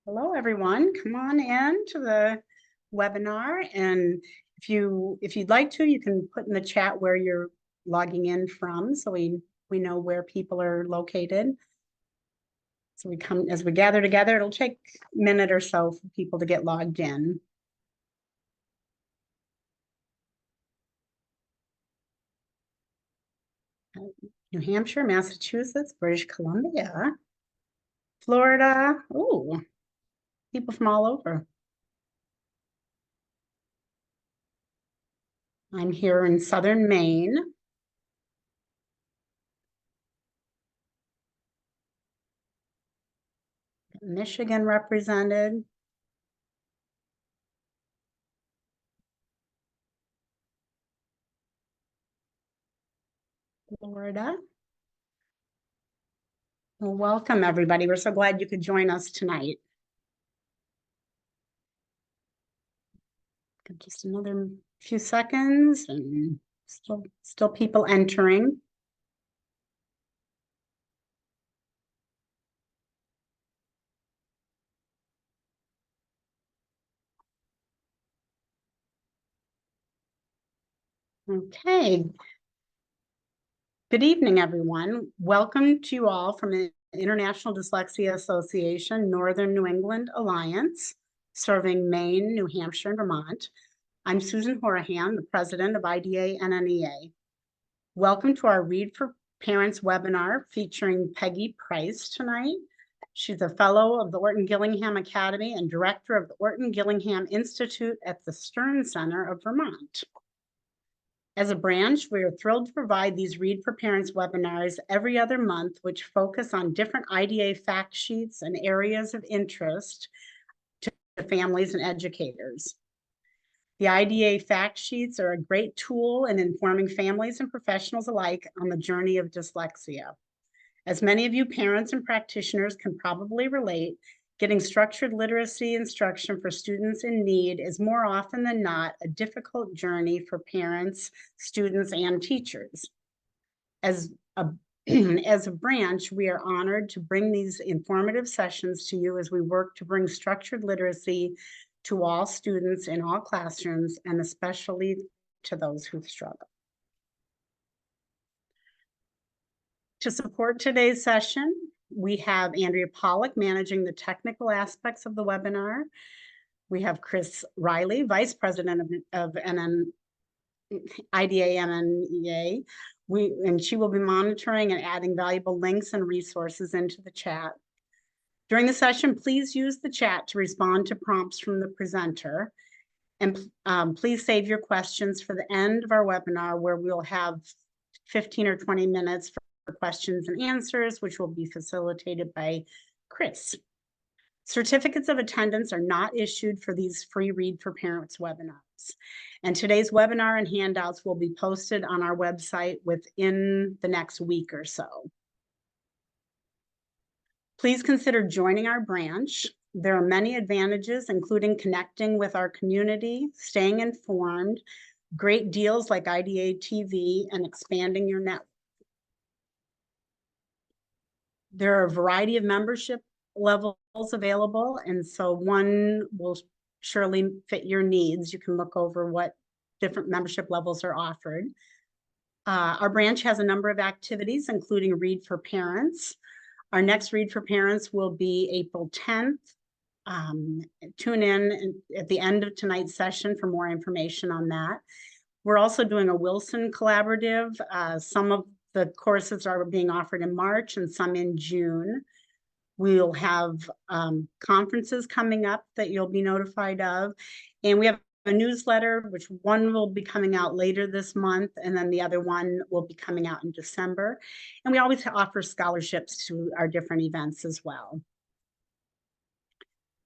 Hello, everyone. Come on in to the webinar. And if you'd like to, you can put in the chat where you're logging in from so we know where people are located. So as we gather together, it'll take a minute or so for people to get logged in. New Hampshire, Massachusetts, British Columbia, Florida. Oh, people from all over. I'm here in Southern Maine. Michigan represented. Florida. Well, welcome, everybody. We're so glad you could join us tonight. Just another few seconds and still people entering. Okay. Good evening, everyone. Welcome to you all from the International Dyslexia Association, Northern New England Alliance, serving Maine, New Hampshire, and Vermont. I'm Susan Horahan, the president of IDA-NNEA. Welcome to our Read for Parents webinar featuring Peggy Price tonight. She's a fellow of the Orton-Gillingham Academy and director of the Orton-Gillingham Institute at the Stern Center of Vermont. As a branch, we are thrilled to provide these Read for Parents webinars every other month, which focus on different IDA fact sheets and areas of interest to families and educators. The IDA fact sheets are a great tool in informing families and professionals alike on the journey of dyslexia. As many of you parents and practitioners can probably relate, getting structured literacy instruction for students in need is more often than not a difficult journey for parents, students, and teachers. As a branch, we are honored to bring these informative sessions to you as we work to bring structured literacy to all students in all classrooms, and especially to those who struggle. To support today's session, we have Andrea Pollack managing the technical aspects of the webinar. We have Chris Riley, Vice President of IDA-NNEA, and she will be monitoring and adding valuable links and resources into the chat. During the session, please use the chat to respond to prompts from the presenter. And please save your questions for the end of our webinar, where we'll have 15 or 20 minutes for questions and answers, which will be facilitated by Chris. Certificates of attendance are not issued for these free Read for Parents webinars. And today's webinar and handouts will be posted on our website within the next week or so. Please consider joining our branch. There are many advantages, including connecting with our community, staying informed, great deals like IDA TV, and expanding your network. There are a variety of membership levels available, and so one will surely fit your needs. You can look over what different membership levels are offered. Our branch has a number of activities, including Read for Parents. Our next Read for Parents will be April 10th. Tune in at the end of tonight's session for more information on that. We're also doing a Wilson collaborative. Some of the courses are being offered in March and some in June. We'll have conferences coming up that you'll be notified of. And we have a newsletter, which one will be coming out later this month, and then the other one will be coming out in December. And we always offer scholarships to our different events as well.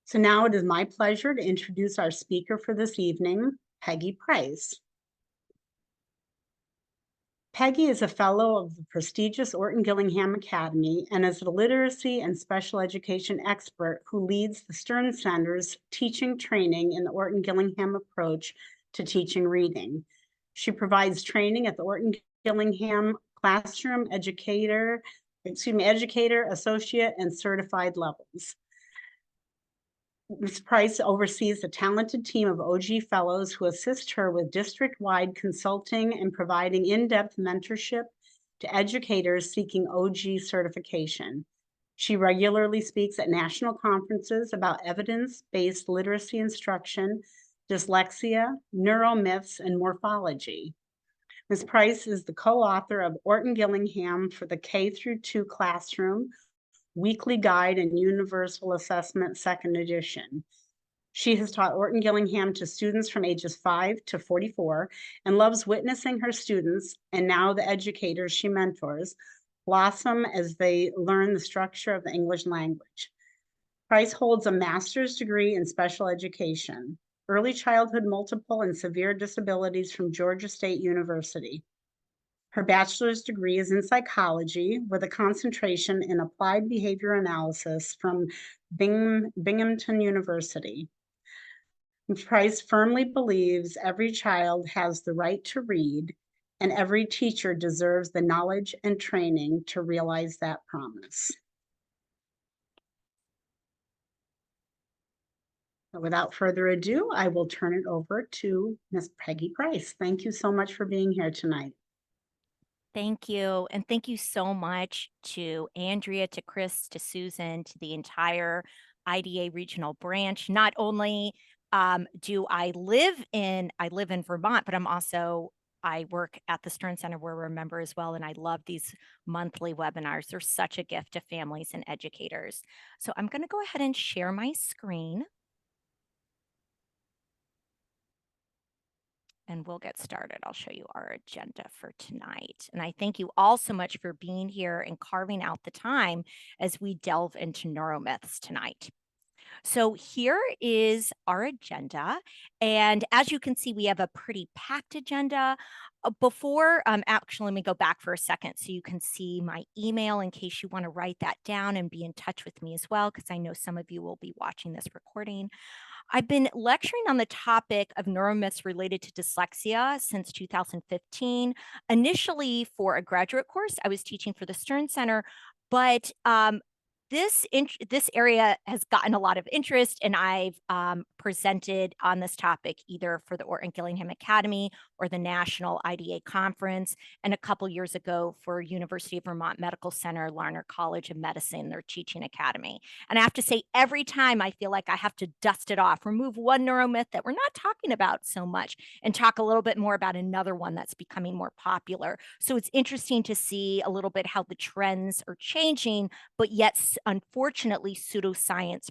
So now it is my pleasure to introduce our speaker for this evening, Peggy Price. Peggy is a fellow of the prestigious Orton-Gillingham Academy and is a literacy and special education expert who leads the Stern Center's teaching training in the Orton-Gillingham approach to teaching reading. She provides training at the Orton-Gillingham classroom educator, associate, and certified levels. Ms. Price oversees a talented team of OG fellows who assist her with district-wide consulting and providing in-depth mentorship to educators seeking OG certification. She regularly speaks at national conferences about evidence-based literacy instruction, dyslexia, neuromyths, and morphology. Ms. Price is the co-author of Orton Gillingham for the K through 2 Classroom, Weekly Guide and Universal Assessment, second edition. She has taught Orton Gillingham to students from ages 5 to 44 and loves witnessing her students, and now the educators she mentors, blossom as they learn the structure of the English language. Price holds a master's degree in special education, early childhood multiple and severe disabilities from Georgia State University. Her bachelor's degree is in psychology with a concentration in applied behavior analysis from Binghamton University. Price firmly believes every child has the right to read, and every teacher deserves the knowledge and training to realize that promise. Without further ado, I will turn it over to Ms. Peggy Price. Thank you so much for being here tonight. Thank you. And thank you so much to Andrea, to Chris, to Susan, to the entire IDA regional branch. Not only do I live in Vermont, but I work at the Stern Center where we're a member as well. And I love these monthly webinars. They're such a gift to families and educators. So I'm going to go ahead and share my screen. And we'll get started. I'll show you our agenda for tonight. And I thank you all so much for being here and carving out the time as we delve into neuromyths tonight. So here is our agenda. And as you can see, we have a pretty packed agenda. Actually, let me go back for a second so you can see my email in case you want to write that down and be in touch with me as well, because I know some of you will be watching this recording. I've been lecturing on the topic of neuromyths related to dyslexia since 2015. Initially for a graduate course, I was teaching for the Stern Center, but this area has gotten a lot of interest, and I've presented on this topic either for the Orton Gillingham Academy or the National IDA Conference, and a couple years ago for University of Vermont Medical Center, Larner College of Medicine, their teaching academy. And I have to say, every time I feel like I have to dust it off, remove one neuromyth that we're not talking about so much, and talk a little bit more about another one that's becoming more popular. So it's interesting to see a little bit how the trends are changing, but yet, unfortunately, pseudoscience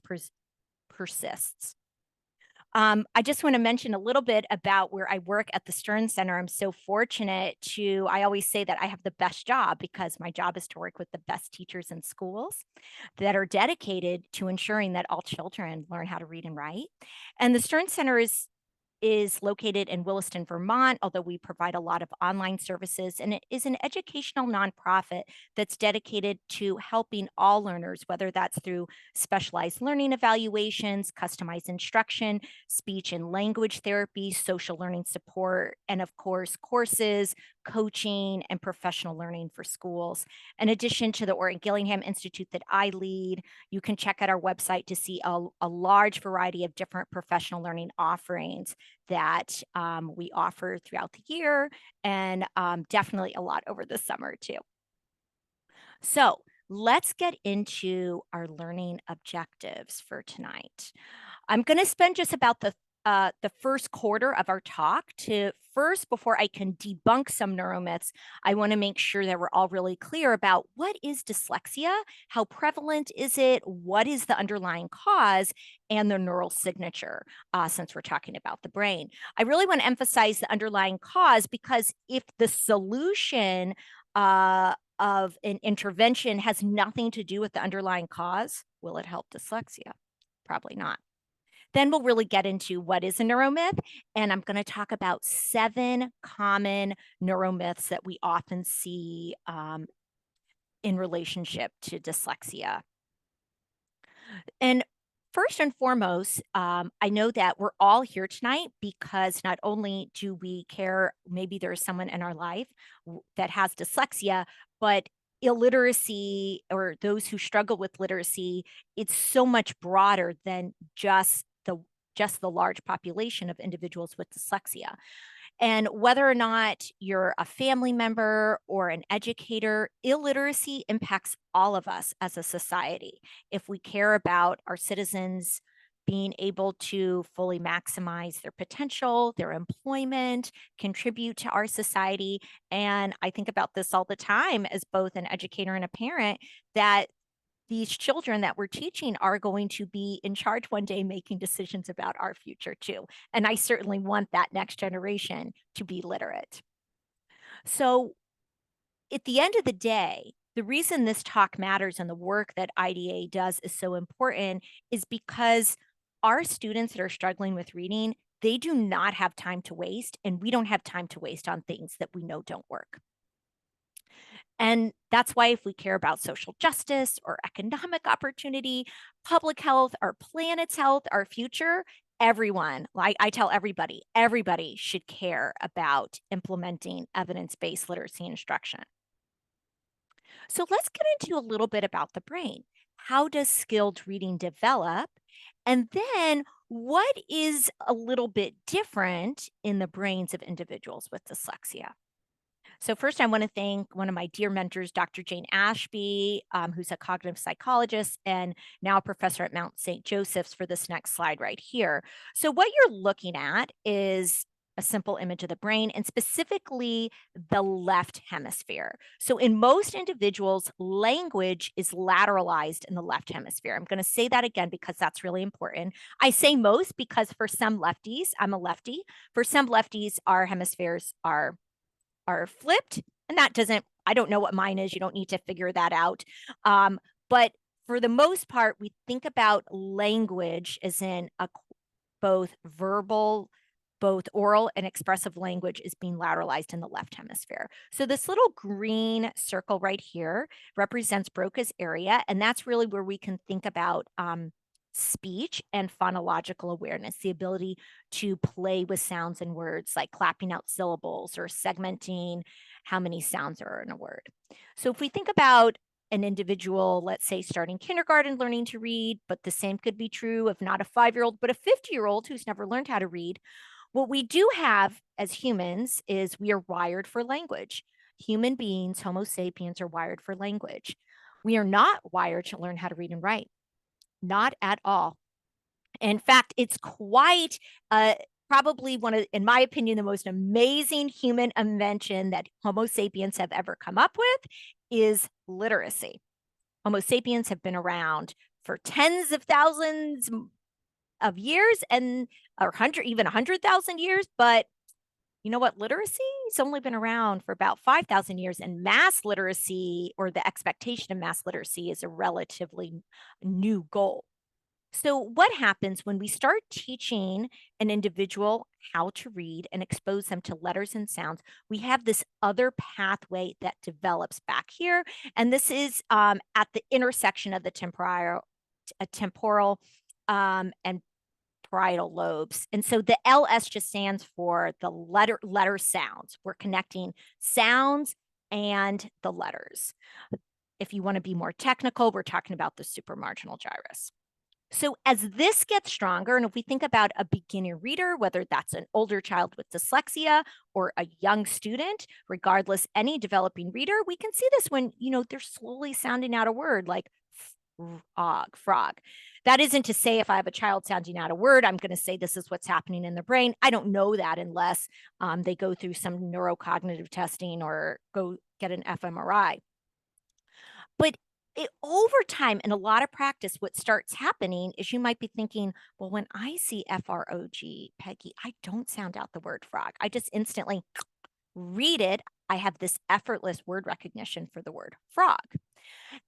persists. I just want to mention a little bit about where I work at the Stern Center. I'm so fortunate I always say that I have the best job because my job is to work with the best teachers in schools that are dedicated to ensuring that all children learn how to read and write. And the Stern Center is located in Williston, Vermont, although we provide a lot of online services, and it is an educational nonprofit that's dedicated to helping all learners, whether that's through specialized learning evaluations, customized instruction, speech and language therapy, social learning support, and of course, courses, coaching, and professional learning for schools. In addition to the Orton Gillingham Institute that I lead, you can check out our website to see a large variety of different professional learning offerings that we offer throughout the year, and definitely a lot over the summer too. So let's get into our learning objectives for tonight. I'm going to spend just about the first quarter of our talk before I can debunk some neuromyths, I want to make sure that we're all really clear about what is dyslexia, how prevalent is it, what is the underlying cause, and the neural signature, since we're talking about the brain. I really want to emphasize the underlying cause because if the solution of an intervention has nothing to do with the underlying cause, will it help dyslexia? Probably not. Then we'll really get into what is a neuromyth, and I'm going to talk about 7 common neuromyths that we often see in relationship to dyslexia. And first and foremost, I know that we're all here tonight because not only do we care, maybe there's someone in our life that has dyslexia, but illiteracy or those who struggle with literacy, it's so much broader than just the large population of individuals with dyslexia. And whether or not you're a family member or an educator, illiteracy impacts all of us as a society. If we care about our citizens being able to fully maximize their potential, their employment, contribute to our society. And I think about this all the time as both an educator and a parent, that these children that we're teaching are going to be in charge one day making decisions about our future too. And I certainly want that next generation to be literate. So at the end of the day, the reason this talk matters and the work that IDA does is so important is because our students that are struggling with reading, they do not have time to waste, and we don't have time to waste on things that we know don't work. And that's why if we care about social justice or economic opportunity, public health, our planet's health, our future, everyone, I tell everybody should care about implementing evidence-based literacy instruction. So let's get into a little bit about the brain. How does skilled reading develop? And then what is a little bit different in the brains of individuals with dyslexia? So first, I want to thank one of my dear mentors, Dr. Jane Ashby, who's a cognitive psychologist and now a professor at Mount St. Joseph's, for this next slide right here. So what you're looking at is a simple image of the brain, and specifically the left hemisphere. So in most individuals, language is lateralized in the left hemisphere. I'm going to say that again because that's really important. I say most because for some lefties, I'm a lefty, for some lefties, our hemispheres are flipped, and that doesn't, I don't know what mine is. You don't need to figure that out. But for the most part, we think about language as in both verbal, both oral and expressive language is being lateralized in the left hemisphere. So this little green circle right here represents Broca's area, and that's really where we can think about speech and phonological awareness, the ability to play with sounds and words, like clapping out syllables or segmenting how many sounds are in a word. So if we think about an individual, let's say starting kindergarten, learning to read, but the same could be true of not a 5-year-old, but a 50-year-old who's never learned how to read. What we do have as humans is we are wired for language. Human beings, Homo sapiens, are wired for language. We are not wired to learn how to read and write. Not at all. In fact, it's quite probably one of, in my opinion, the most amazing human invention that Homo sapiens have ever come up with is literacy. Homo sapiens have been around for tens of thousands of years and or even 100,000 years, but you know what? Literacy has only been around for about 5,000 years, and mass literacy, or the expectation of mass literacy, is a relatively new goal. So what happens when we start teaching an individual how to read and expose them to letters and sounds? We have this other pathway that develops back here, and this is at the intersection of the temporal and parietal lobes. And so the LS just stands for the letter sounds. We're connecting sounds and the letters. If you want to be more technical, we're talking about the supramarginal gyrus. So as this gets stronger, and if we think about a beginner reader, whether that's an older child with dyslexia or a young student, regardless, any developing reader, we can see this when, they're slowly sounding out a word like frog. That isn't to say if I have a child sounding out a word, I'm going to say this is what's happening in the brain. I don't know that unless they go through some neurocognitive testing or go get an fMRI. But over time, in a lot of practice, what starts happening is you might be thinking, well, when I see frog, Peggy, I don't sound out the word frog. I just instantly read it. I have this effortless word recognition for the word frog.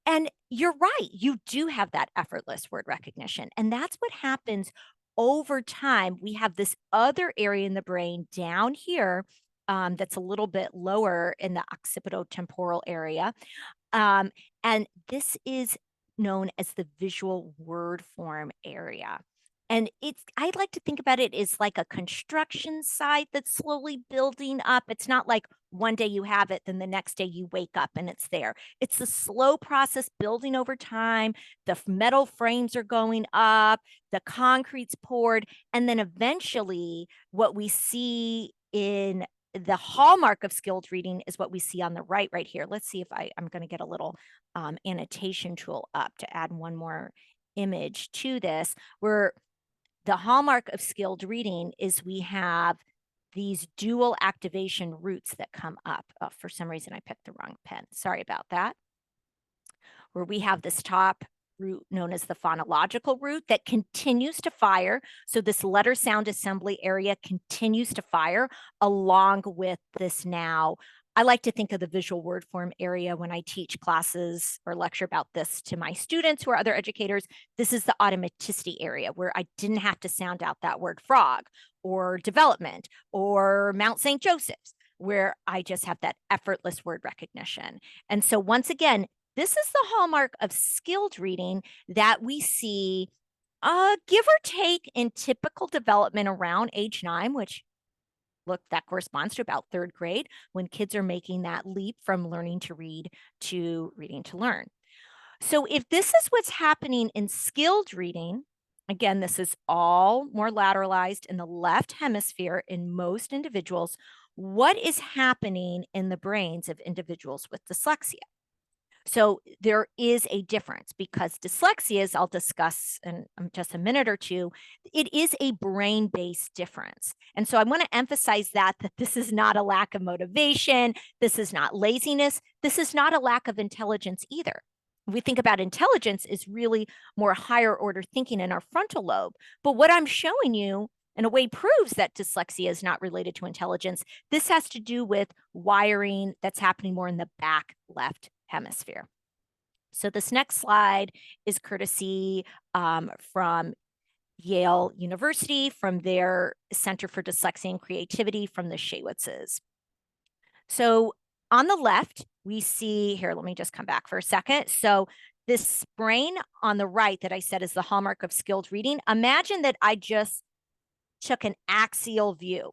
And you're right, you do have that effortless word recognition. And that's what happens over time. We have this other area in the brain down here that's a little bit lower in the occipitotemporal area. And this is known as the visual word form area. And I'd like to think about it as like a construction site that's slowly building up. It's not like one day you have it, then the next day you wake up and it's there. It's a slow process building over time. The metal frames are going up, the concrete's poured, and then eventually what we see in the hallmark of skilled reading is what we see on the right here. Let's see if I'm going to get a little annotation tool up to add one more image to this, where the hallmark of skilled reading is we have these dual activation roots that come up. Oh, for some reason, I picked the wrong pen. Sorry about that. Where we have this top root known as the phonological root that continues to fire. So this letter sound assembly area continues to fire along with this now. I like to think of the visual word form area when I teach classes or lecture about this to my students who are other educators. This is the automaticity area where I didn't have to sound out that word frog or development or Mount St. Joseph's, where I just have that effortless word recognition. And so once again, this is the hallmark of skilled reading that we see, give or take, in typical development around age 9, which, look, that corresponds to about 3rd grade, when kids are making that leap from learning to read to reading to learn. So if this is what's happening in skilled reading, again, this is all more lateralized in the left hemisphere in most individuals. What is happening in the brains of individuals with dyslexia? So there is a difference because dyslexia, as I'll discuss in just a minute or two, it is a brain-based difference. And so I want to emphasize that this is not a lack of motivation, this is not laziness, this is not a lack of intelligence either. We think about intelligence is really more higher order thinking in our frontal lobe. But what I'm showing you in a way proves that dyslexia is not related to intelligence. This has to do with wiring that's happening more in the back left hemisphere. So this next slide is courtesy from Yale University, from their Center for Dyslexia and Creativity, from the Shawitzes. So on the left, we see here, let me just come back for a second. So this brain on the right that I said is the hallmark of skilled reading. Imagine that I just took an axial view,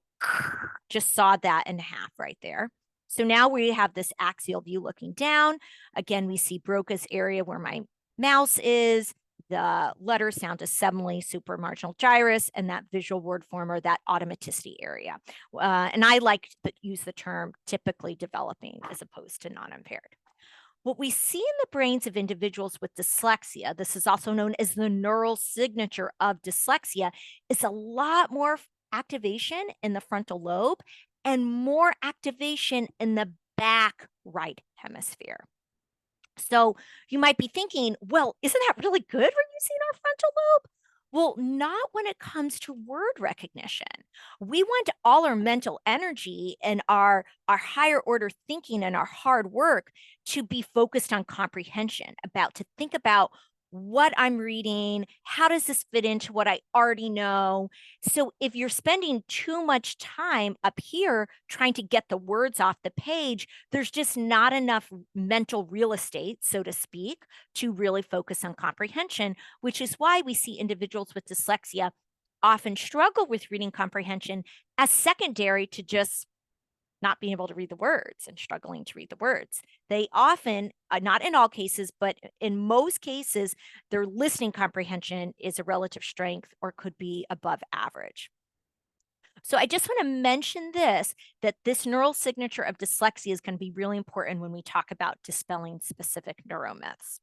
just sawed that in half right there. So now we have this axial view looking down. Again, we see Broca's area where my mouse is, the letter sound assembly, supramarginal gyrus, and that visual word former, that automaticity area. And I like to use the term typically developing as opposed to non-impaired. What we see in the brains of individuals with dyslexia, this is also known as the neural signature of dyslexia, is a lot more activation in the frontal lobe and more activation in the back right hemisphere. So you might be thinking, well, isn't that really good we're using our frontal lobe? Well, not when it comes to word recognition. We want all our mental energy and our higher order thinking and our hard work to be focused on comprehension, to think about what I'm reading, how does this fit into what I already know? So if you're spending too much time up here trying to get the words off the page, there's just not enough mental real estate, so to speak, to really focus on comprehension, which is why we see individuals with dyslexia often struggle with reading comprehension as secondary to just not being able to read the words and struggling to read the words. They often, not in all cases, but in most cases, their listening comprehension is a relative strength or could be above average. So I just want to mention this, that this neural signature of dyslexia is going to be really important when we talk about dispelling specific neuromyths.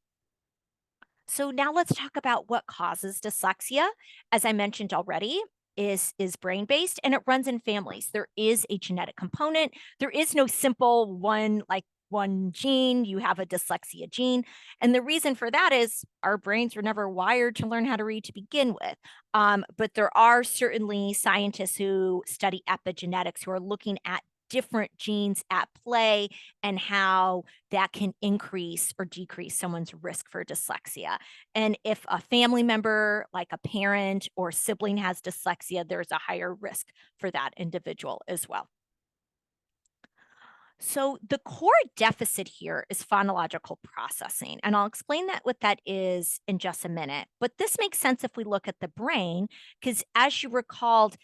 So now let's talk about what causes dyslexia. As I mentioned already, is brain-based and it runs in families. There is a genetic component. There is no simple one gene, you have a dyslexia gene. And the reason for that is our brains were never wired to learn how to read to begin with. But there are certainly scientists who study epigenetics who are looking at different genes at play and how that can increase or decrease someone's risk for dyslexia. And if a family member, like a parent or sibling, has dyslexia, there's a higher risk for that individual as well. So the core deficit here is phonological processing, and I'll explain what that is in just a minute. But this makes sense if we look at the brain, because as you recalled,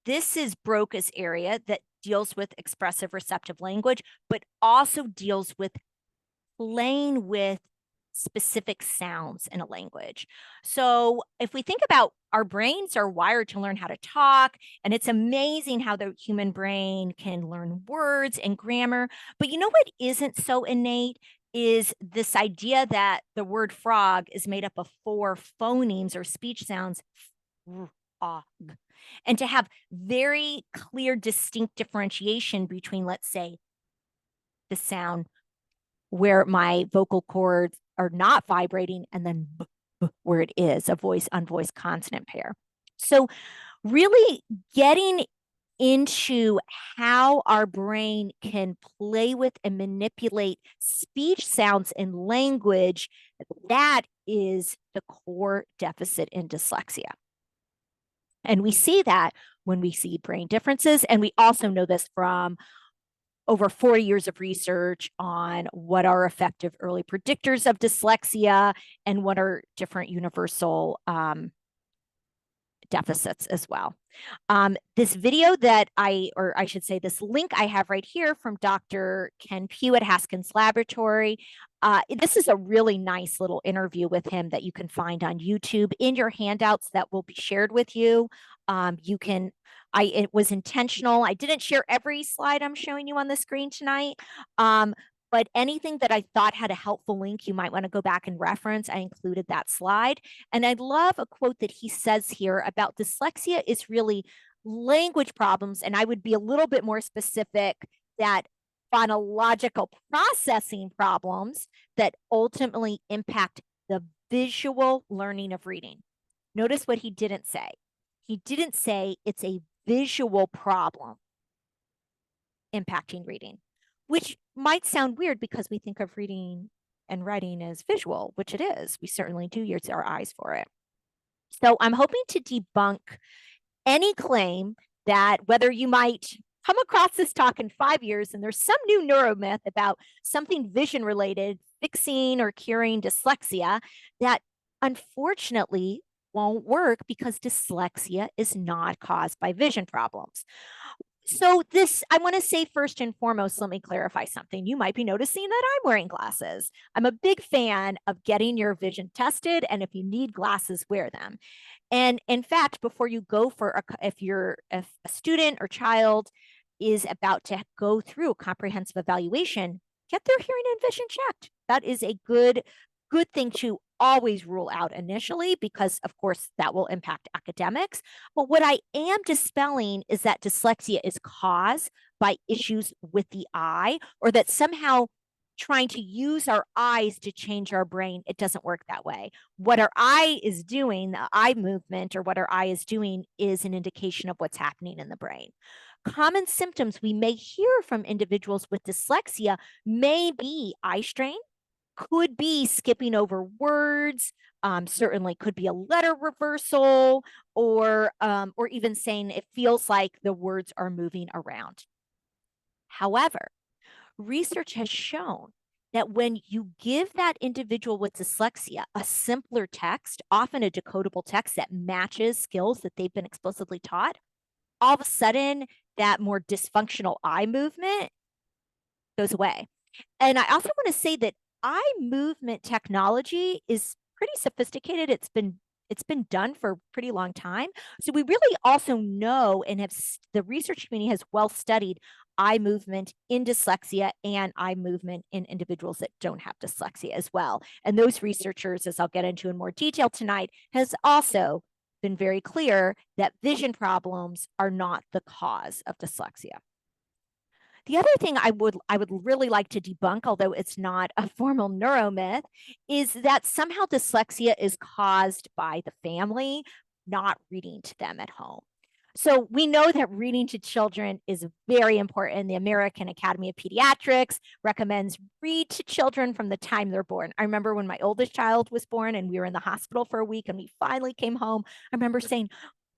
this is Broca's area that deals with expressive receptive language, but also deals with playing with specific sounds in a language. So if we think about, our brains are wired to learn how to talk, and it's amazing how the human brain can learn words and grammar. But you know what isn't so innate is this idea that the word frog is made up of 4 phonemes or speech sounds, and to have very clear, distinct differentiation between, let's say, the sound where my vocal cords are not vibrating, and then where it is a voice unvoiced consonant pair. So really getting into how our brain can play with and manipulate speech sounds in language, that is the core deficit in dyslexia. And we see that when we see brain differences, and we also know this from over 40 years of research on what are effective early predictors of dyslexia and what are different universal deficits as well. This video that or I should say this link I have right here from Dr. Ken Pugh at Haskins Laboratory. This is a really nice little interview with him that you can find on YouTube in your handouts that will be shared with you. It was intentional. I didn't share every slide I'm showing you on the screen tonight. But anything that I thought had a helpful link, you might want to go back and reference. I included that slide. And I love a quote that he says here about dyslexia is really language problems. And I would be a little bit more specific, that phonological processing problems that ultimately impact the visual learning of reading. Notice what he didn't say. He didn't say it's a visual problem impacting reading, which might sound weird because we think of reading and writing as visual, which it is. We certainly do use our eyes for it. So I'm hoping to debunk any claim that, whether you might come across this talk in 5 years and there's some new neuromyth about something vision related, fixing or curing dyslexia, that unfortunately won't work, because dyslexia is not caused by vision problems. So I want to say, first and foremost, let me clarify something. You might be noticing that I'm wearing glasses. I'm a big fan of getting your vision tested, and if you need glasses, wear them. And in fact, before you go if a student or child is about to go through a comprehensive evaluation, get their hearing and vision checked. That is a good thing to always rule out initially, because of course that will impact academics. But what I am dispelling is that dyslexia is caused by issues with the eye, or that somehow trying to use our eyes to change our brain. It doesn't work that way. What our eye is doing, the eye movement, or what our eye is doing, is an indication of what's happening in the brain. Common symptoms we may hear from individuals with dyslexia may be eye strain, could be skipping over words, certainly could be a letter reversal, or even saying it feels like the words are moving around. However, research has shown that when you give that individual with dyslexia a simpler text, often a decodable text that matches skills that they've been explicitly taught, all of a sudden that more dysfunctional eye movement goes away. And I also want to say that eye movement technology is pretty sophisticated. It's been done for a pretty long time. So we really also know, and the research community has well studied eye movement in dyslexia and eye movement in individuals that don't have dyslexia as well. And those researchers, as I'll get into in more detail tonight, has also been very clear that vision problems are not the cause of dyslexia. The other thing I would really like to debunk, although it's not a formal neuromyth, is that somehow dyslexia is caused by the family not reading to them at home. So we know that reading to children is very important. The American Academy of Pediatrics recommends read to children from the time they're born. I remember when my oldest child was born and we were in the hospital for a week and we finally came home, I remember saying,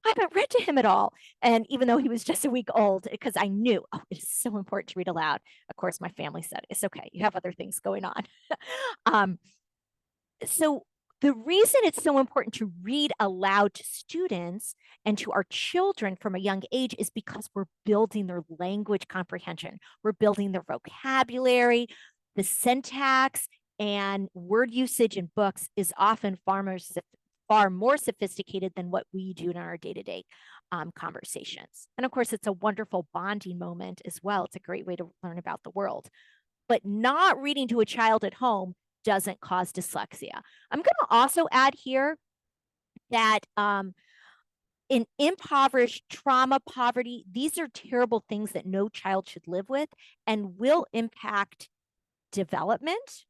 I haven't read to him at all. And even though he was just a week old, because I knew, oh, it is so important to read aloud. Of course, my family said, it's okay, you have other things going on. So The reason it's so important to read aloud to students and to our children from a young age is because we're building their language comprehension. We're building their vocabulary, the syntax, and word usage in books is often far more sophisticated than what we do in our day-to-day conversations. And of course, it's a wonderful bonding moment as well. It's a great way to learn about the world. But not reading to a child at home doesn't cause dyslexia. I'm going to also add here that in impoverished trauma, poverty, these are terrible things that no child should live with and will impact development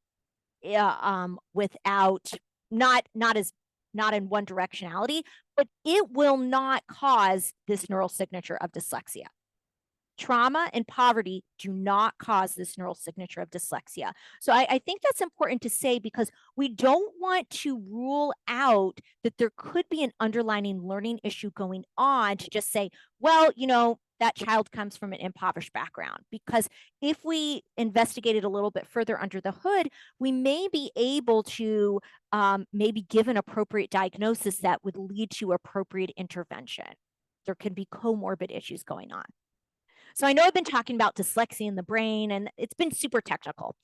without not in one directionality, but it will not cause this neural signature of dyslexia. Trauma and poverty do not cause this neural signature of dyslexia. So I think that's important to say because we don't want to rule out that there could be an underlying learning issue going on to just say, well, that child comes from an impoverished background. Because if we investigated a little bit further under the hood, we may be able to maybe give an appropriate diagnosis that would lead to appropriate intervention. There could be comorbid issues going on. So I know I've been talking about dyslexia in the brain, and it's been super technical.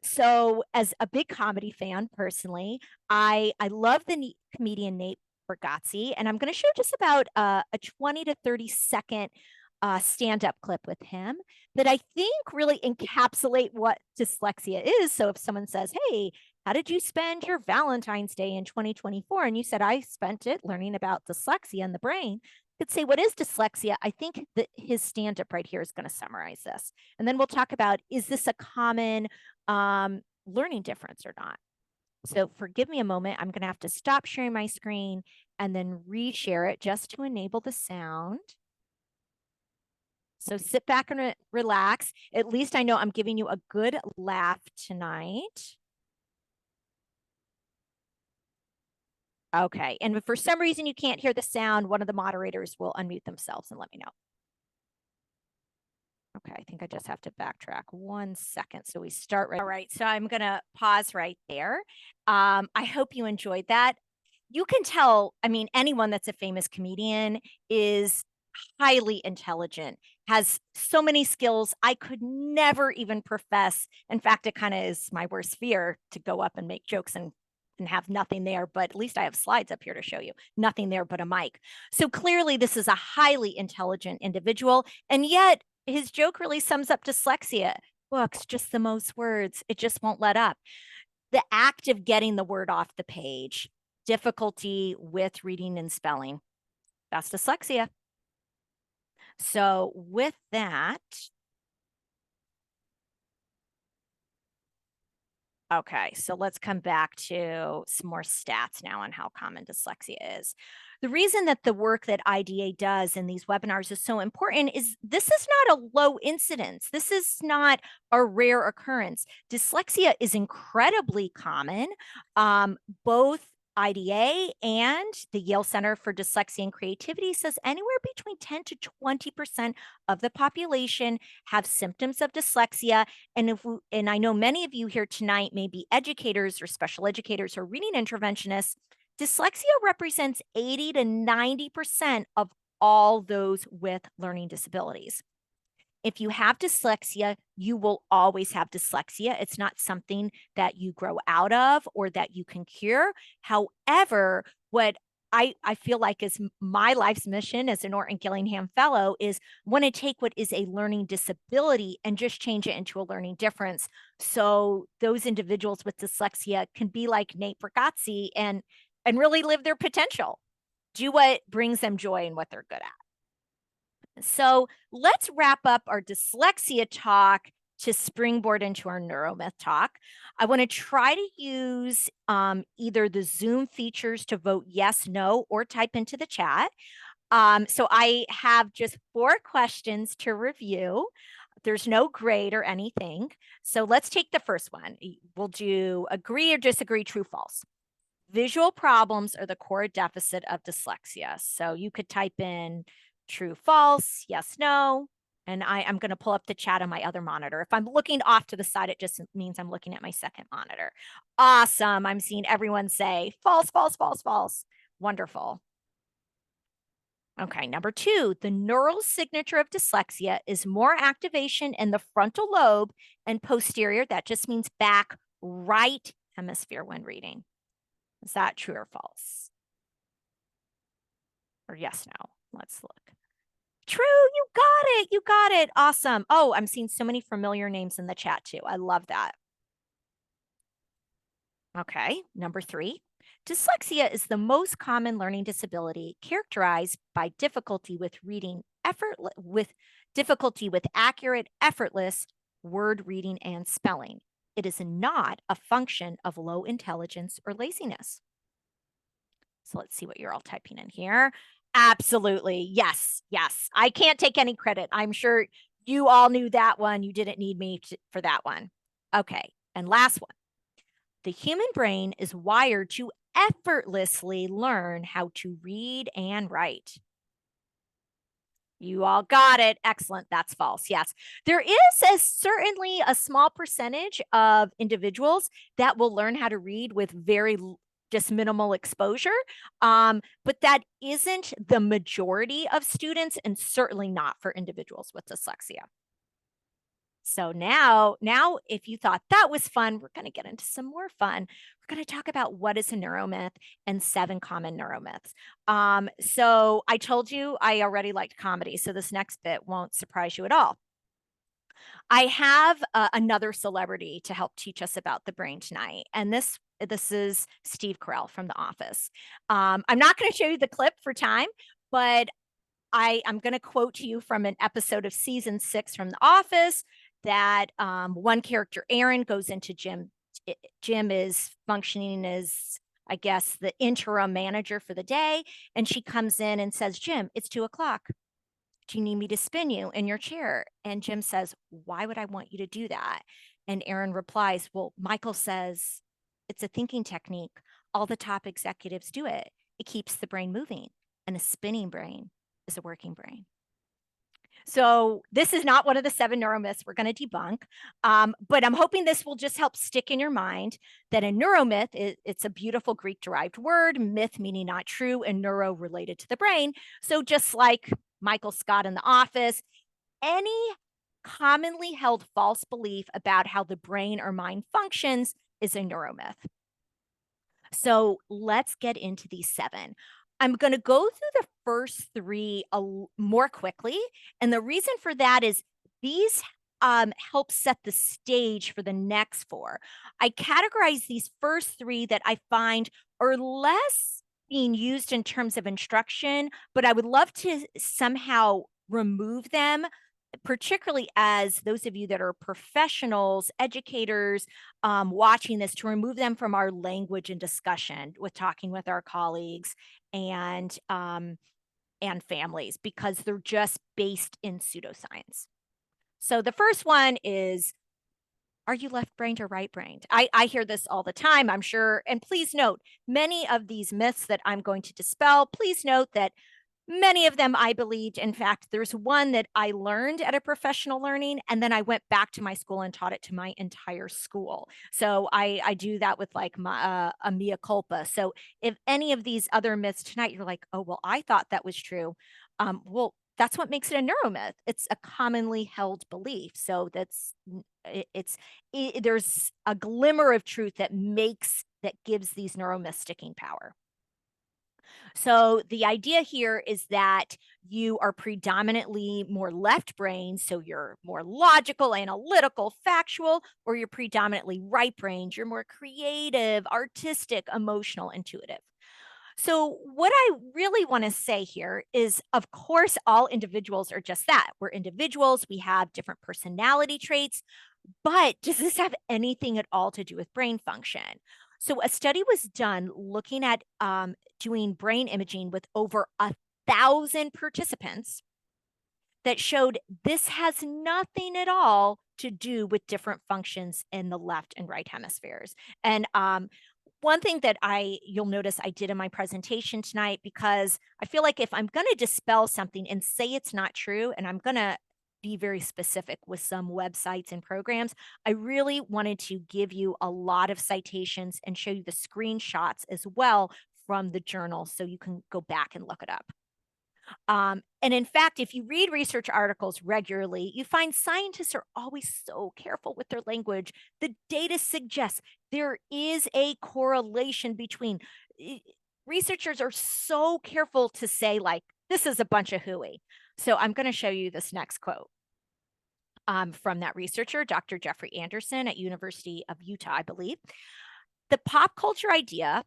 So as a big comedy fan personally, I love the comedian Nate Bargatze, and I'm going to show just about a 20 to 30-second stand-up clip with him that I think really encapsulate what dyslexia is. So if someone says, hey, how did you spend your Valentine's Day in 2024? And you said, I spent it learning about dyslexia in the brain. Could say, what is dyslexia? I think that his stand-up right here is going to summarize this. And then we'll talk about, is this a common learning difference or not? So forgive me a moment. I'm going to have to stop sharing my screen and then reshare it just to enable the sound. So sit back and relax. At least I know I'm giving you a good laugh tonight. Okay, and if for some reason you can't hear the sound, one of the moderators will unmute themselves and let me know. Okay, I think I just have to backtrack 1 second. So we start right. All right, so I'm gonna pause right there. I hope you enjoyed that. You can tell, I mean, anyone that's a famous comedian is highly intelligent, has so many skills I could never even profess. In fact, it kind of is my worst fear to go up and make jokes and have nothing there, but at least I have slides up here to show you. Nothing there but a mic. So clearly this is a highly intelligent individual, and yet his joke really sums up dyslexia. Books, just the most words. It just won't let up. The act of getting the word off the page, difficulty with reading and spelling, that's dyslexia. So with that, okay, so let's come back to some more stats now on how common dyslexia is. The reason that the work that IDA does in these webinars is so important is this is not a low incidence. This is not a rare occurrence. Dyslexia is incredibly common. Both IDA and the Yale Center for Dyslexia and Creativity says anywhere between 10 to 20% of the population have symptoms of dyslexia. And I know many of you here tonight may be educators or special educators or reading interventionists. Dyslexia represents 80 to 90% of all those with learning disabilities. If you have dyslexia, you will always have dyslexia. It's not something that you grow out of or that you can cure. However, what I feel like is my life's mission as a Norton Gillingham Fellow is want to take what is a learning disability and just change it into a learning difference. So those individuals with dyslexia can be like Nate Bargatze and really live their potential, do what brings them joy and what they're good at. So let's wrap up our dyslexia talk to springboard into our neuromyth talk. I want to try to use either the Zoom features to vote yes, no, or type into the chat. So I have just 4 questions to review. There's no grade or anything. So let's take the first one. We'll do agree or disagree, true, false. Visual problems are the core deficit of dyslexia. So you could type in true, false, yes, no. And I'm going to pull up the chat on my other monitor. If I'm looking off to the side, it just means I'm looking at my second monitor. Awesome. I'm seeing everyone say false, false, false, false. Wonderful. Okay, number 2, the neural signature of dyslexia is more activation in the frontal lobe and posterior, that just means back, right hemisphere when reading. Is that true or false? Or yes, no? Let's look. True, you got it. You got it. Awesome. Oh, I'm seeing so many familiar names in the chat too. I love that. Okay, number 3. Dyslexia is the most common learning disability characterized by difficulty with reading with difficulty with accurate, effortless word reading and spelling. It is not a function of low intelligence or laziness. So let's see what you're all typing in here. Absolutely. Yes. Yes. I can't take any credit. I'm sure you all knew that one. You didn't need me for that one. Okay. And last one. The human brain is wired to effortlessly learn how to read and write. You all got it. Excellent. That's false. Yes. There is certainly a small percentage of individuals that will learn how to read with just minimal exposure. But that isn't the majority of students, and certainly not for individuals with dyslexia. So now, if you thought that was fun, we're going to get into some more fun. We're going to talk about what is a neuromyth and 7 common neuromyths. So I told you I already liked comedy, so this next bit won't surprise you at all. I have another celebrity to help teach us about the brain tonight, and this is Steve Carell from The Office. I'm not going to show you the clip for time, but I'm going to quote to you from an episode of season 6 from The Office that one character, Aaron, goes into Jim. Jim is functioning as, I guess, the interim manager for the day. And she comes in and says, Jim, it's 2:00. Do you need me to spin you in your chair? And Jim says, why would I want you to do that? And Aaron replies, well, Michael says it's a thinking technique. All the top executives do it. It keeps the brain moving, and a spinning brain is a working brain. So this is not one of the 7 neuromyths we're going to debunk, but I'm hoping this will just help stick in your mind that a neuromyth, it's a beautiful Greek-derived word, myth meaning not true, and neuro related to the brain. So just like Michael Scott in The Office, any commonly held false belief about how the brain or mind functions is a neuromyth. So let's get into these 7. I'm going to go through the first 3 more quickly. And the reason for that is these help set the stage for the next 4. I categorize these first 3 that I find are less being used in terms of instruction, but I would love to somehow remove them, particularly as those of you that are professionals, educators, watching this, to remove them from our language and discussion with talking with our colleagues and families, because they're just based in pseudoscience. So the first one is, are you left-brained or right-brained? I hear this all the time, I'm sure. And please note, many of these myths that I'm going to dispel, please note that many of them I believed. In fact, there's one that I learned at a professional learning, and then I went back to my school and taught it to my entire school. So I do that with like my a mea culpa. So if any of these other myths tonight, you're like, oh, well, I thought that was true. Well, that's what makes it a neuromyth. It's a commonly held belief. So there's a glimmer of truth that gives these neuromyths sticking power. So the idea here is that you are predominantly more left brain, so you're more logical, analytical, factual, or you're predominantly right brain, you're more creative, artistic, emotional, intuitive. So what I really want to say here is, of course, all individuals are just that. We're individuals, we have different personality traits, but does this have anything at all to do with brain function? So a study was done looking at doing brain imaging with over 1,000 participants that showed this has nothing at all to do with different functions in the left and right hemispheres. And one thing that you'll notice I did in my presentation tonight, because I feel like if I'm going to dispel something and say it's not true, and I'm going to be very specific with some websites and programs. I really wanted to give you a lot of citations and show you the screenshots as well from the journal so you can go back and look it up. And in fact, if you read research articles regularly, you find scientists are always so careful with their language. The data suggests there is a correlation between eh, researchers are so careful to say, like, this is a bunch of hooey. So I'm going to show you this next quote from that researcher, Dr. Jeffrey Anderson at University of Utah, I believe. The pop culture idea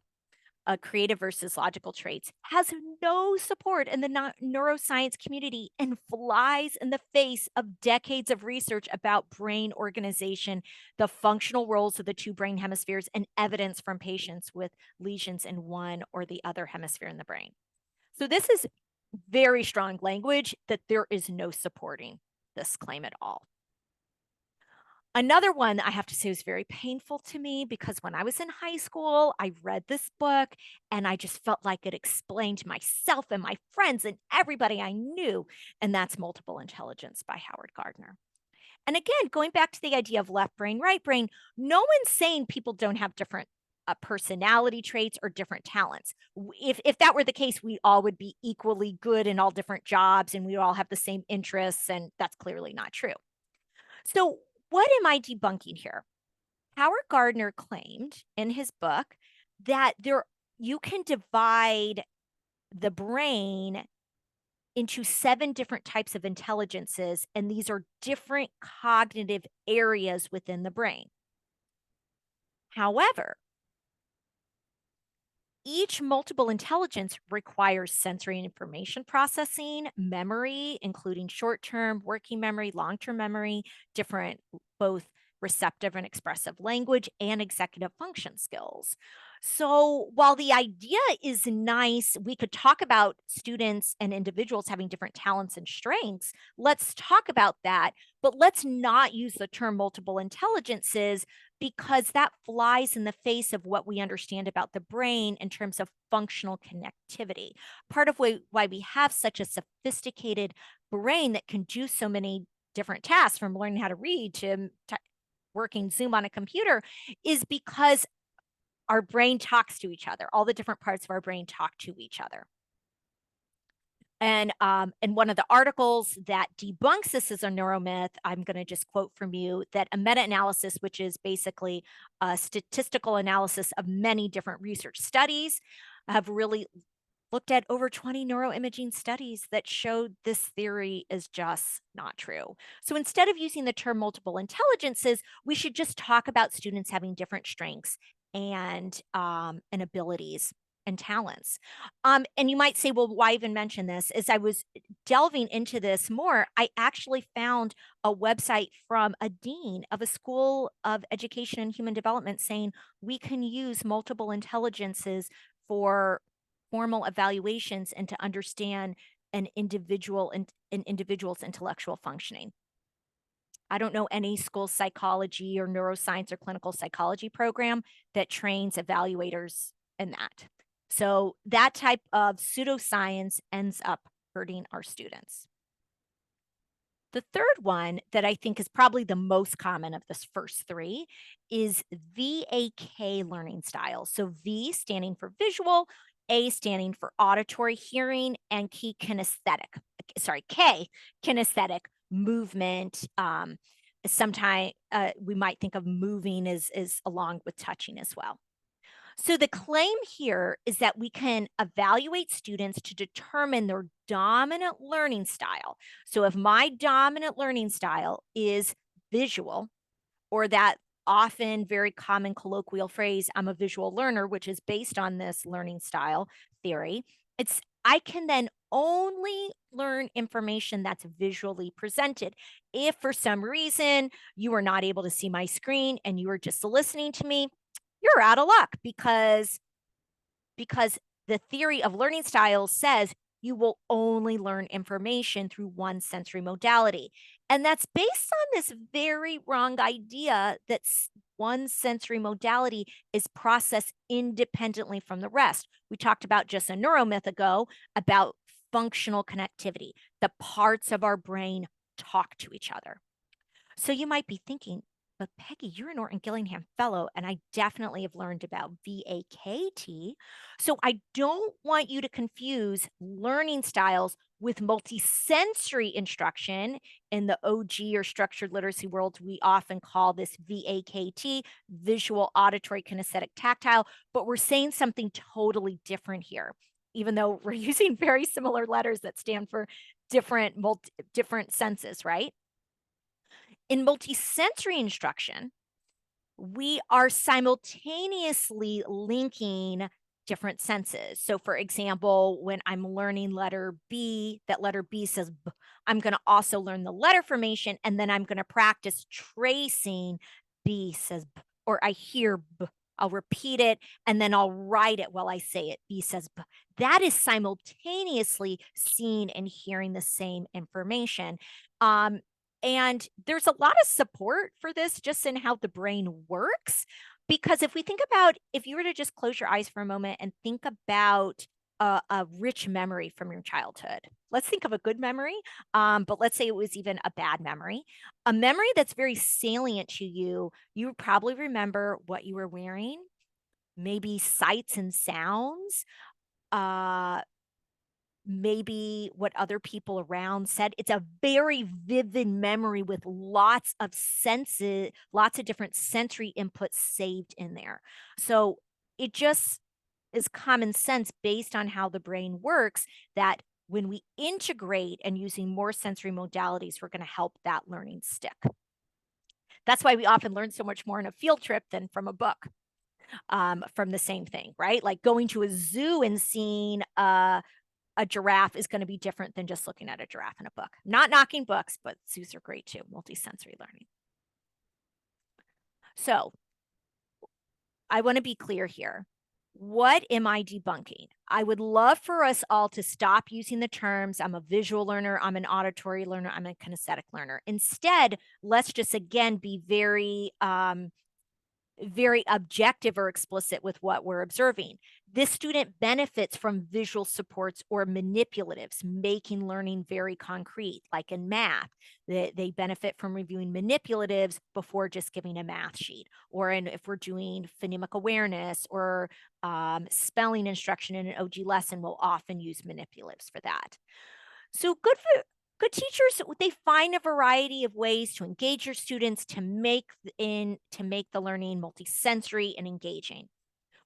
creative versus logical traits has no support in the neuroscience community and flies in the face of decades of research about brain organization, the functional roles of the two brain hemispheres, and evidence from patients with lesions in one or the other hemisphere in the brain. So this is very strong language that there is no supporting this claim at all. Another one I have to say was very painful to me because when I was in high school, I read this book and I just felt like it explained myself and my friends and everybody I knew. And that's Multiple Intelligence by Howard Gardner. And again, going back to the idea of left brain, right brain, no one's saying people don't have different personality traits or different talents. If that were the case, we all would be equally good in all different jobs and we all have the same interests. And that's clearly not true. So, what am I debunking here? Howard Gardner claimed in his book that you can divide the brain into 7 different types of intelligences, and these are different cognitive areas within the brain. However, each multiple intelligence requires sensory and information processing, memory, including short term working memory, long term memory, different both receptive and expressive language, and executive function skills. So, while the idea is nice, we could talk about students and individuals having different talents and strengths. Let's talk about that, but let's not use the term multiple intelligences because that flies in the face of what we understand about the brain in terms of functional connectivity. Part of why we have such a sophisticated brain that can do so many different tasks, from learning how to read to working Zoom on a computer, is because our brain talks to each other. All the different parts of our brain talk to each other. And in one of the articles that debunks this as a neuromyth, I'm going to just quote from you that a meta-analysis, which is basically a statistical analysis of many different research studies, have really looked at over 20 neuroimaging studies that showed this theory is just not true. So instead of using the term multiple intelligences, we should just talk about students having different strengths and abilities and talents. And you might say, well, why even mention this? As I was delving into this more, I actually found a website from a dean of a school of education and human development saying we can use multiple intelligences for formal evaluations and to understand an individual's intellectual functioning. I don't know any school psychology or neuroscience or clinical psychology program that trains evaluators in that. So that type of pseudoscience ends up hurting our students. The third one that I think is probably the most common of this first 3 is VAK learning styles. So V standing for visual, A standing for auditory hearing, and K kinesthetic movement. Sometimes we might think of moving as along with touching as well. So the claim here is that we can evaluate students to determine their dominant learning style. So if my dominant learning style is visual, or that often very common colloquial phrase, I'm a visual learner, which is based on this learning style theory, I can then only learn information that's visually presented. If for some reason you are not able to see my screen and you are just listening to me, you're out of luck because the theory of learning styles says you will only learn information through one sensory modality. And that's based on this very wrong idea that one sensory modality is processed independently from the rest. We talked about just a neuromyth ago about functional connectivity. The parts of our brain talk to each other. So you might be thinking, but Peggy, you're a Norton Gillingham Fellow, and I definitely have learned about VAKT. So I don't want you to confuse learning styles with multisensory instruction. In the OG or structured literacy world, we often call this VAKT, visual, auditory, kinesthetic, tactile, but we're saying something totally different here, even though we're using very similar letters that stand for different senses, right? In multisensory instruction, we are simultaneously linking different senses. So, for example, when I'm learning letter B, that letter B says B, I'm going to also learn the letter formation, and then I'm going to practice tracing B says B, or I hear B. I'll repeat it, and then I'll write it while I say it. B says B. That is simultaneously seeing and hearing the same information. And there's a lot of support for this just in how the brain works. Because if we think about, if you were to just close your eyes for a moment and think about a rich memory from your childhood, let's think of a good memory, but let's say it was even a bad memory, a memory that's very salient to you, you probably remember what you were wearing, maybe sights and sounds, maybe what other people around said. It's a very vivid memory with lots of senses, lots of different sensory inputs saved in there. So it just is common sense based on how the brain works that when we integrate and using more sensory modalities, we're going to help that learning stick. That's why we often learn so much more in a field trip than from a book, from the same thing, right? Like going to a zoo and seeing a giraffe is going to be different than just looking at a giraffe in a book. Not knocking books, but zoos are great too, multisensory learning. So I want to be clear here. What am I debunking? I would love for us all to stop using the terms, I'm a visual learner, I'm an auditory learner, I'm a kinesthetic learner. Instead, let's just again be very objective or explicit with what we're observing. This student benefits from visual supports or manipulatives, making learning very concrete, like in math. They benefit from reviewing manipulatives before just giving a math sheet. Or if we're doing phonemic awareness or spelling instruction in an OG lesson, we'll often use manipulatives for that. So good teachers, they find a variety of ways to engage your students to make the learning multisensory and engaging.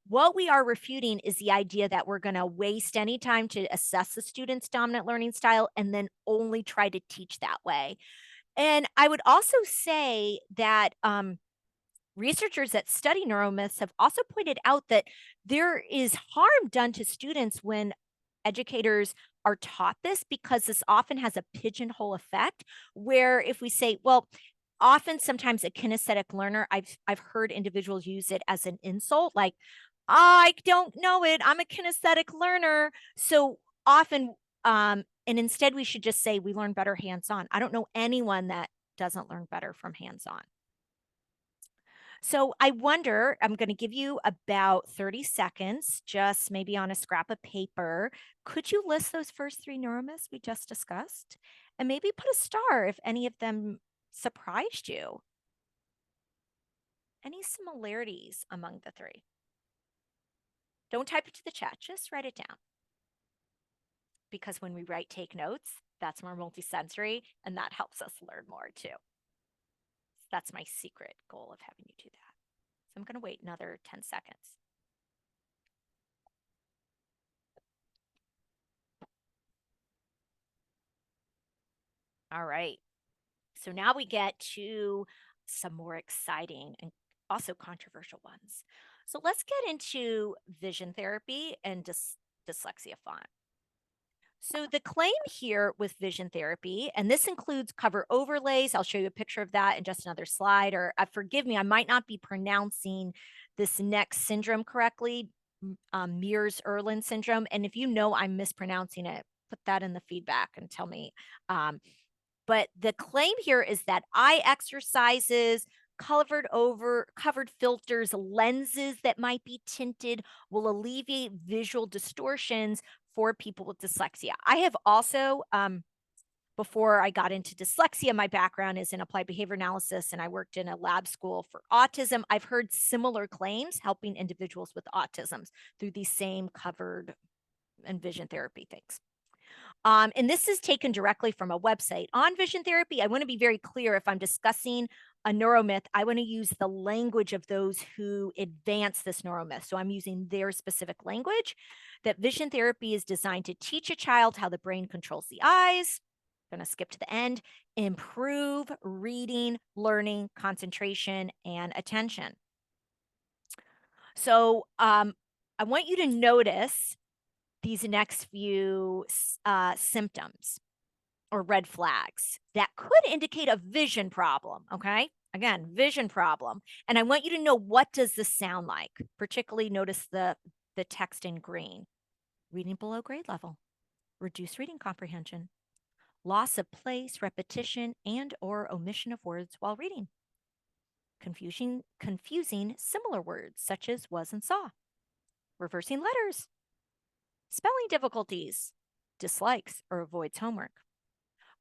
What we are refuting is the idea that we're going to waste any time to assess the student's dominant learning style and then only try to teach that way. And I would also say that researchers that study neuromyths have also pointed out that there is harm done to students when educators are taught this, because this often has a pigeonhole effect where if we say, well, often sometimes a kinesthetic learner, I've heard individuals use it as an insult, like, I don't know it, I'm a kinesthetic learner. So often, and instead we should just say we learn better hands-on. I don't know anyone that doesn't learn better from hands-on. So I wonder, I'm going to give you about 30 seconds, just maybe on a scrap of paper. Could you list those first three neuromyths we just discussed? And maybe put a star if any of them surprised you. Any similarities among the three? Don't type it to the chat, just write it down. Because when we take notes, that's more multisensory, and that helps us learn more too. That's my secret goal of having you do that. So I'm going to wait another 10 seconds. All right. So now we get to some more exciting and also controversial ones. So let's get into vision therapy and dyslexia font. So the claim here with vision therapy, and this includes cover overlays. I'll show you a picture of that in just another slide, or forgive me, I might not be pronouncing this next syndrome correctly, Mears-Erlin syndrome. And if you know I'm mispronouncing it, put that in the feedback and tell me. But the claim here is that eye exercises, covered filters, lenses that might be tinted will alleviate visual distortions for people with dyslexia. I have also Before I got into dyslexia, my background is in applied behavior analysis, and I worked in a lab school for autism. I've heard similar claims helping individuals with autism through these same covered and vision therapy things. And this is taken directly from a website on vision therapy. I want to be very clear if I'm discussing a neuromyth, I want to use the language of those who advance this neuromyth. So I'm using their specific language that vision therapy is designed to teach a child how the brain controls the eyes. I'm going to skip to the end, improve reading, learning, concentration, and attention. So I want you to notice these next few symptoms or red flags that could indicate a vision problem, okay? Again, vision problem. And I want you to know, what does this sound like? Particularly notice the text in green. Reading below grade level, reduced reading comprehension, loss of place, repetition, and or omission of words while reading. Confusing similar words such as was and saw. Reversing letters. Spelling difficulties. Dislikes or avoids homework.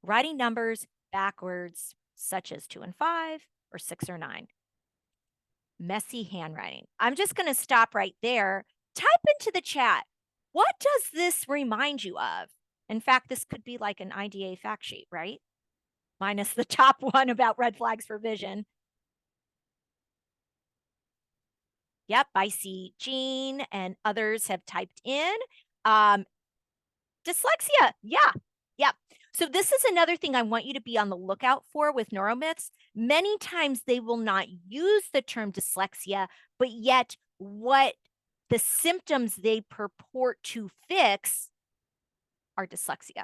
Writing numbers backwards, such as 2 and 5 or 6 or 9. Messy handwriting. I'm just going to stop right there. Type into the chat, what does this remind you of? In fact, this could be like an IDA fact sheet, right? Minus the top one about red flags for vision. Yep, I see Jean and others have typed in. Dyslexia, yeah. So this is another thing I want you to be on the lookout for with neuromyths. Many times they will not use the term dyslexia, but yet what the symptoms they purport to fix are dyslexia.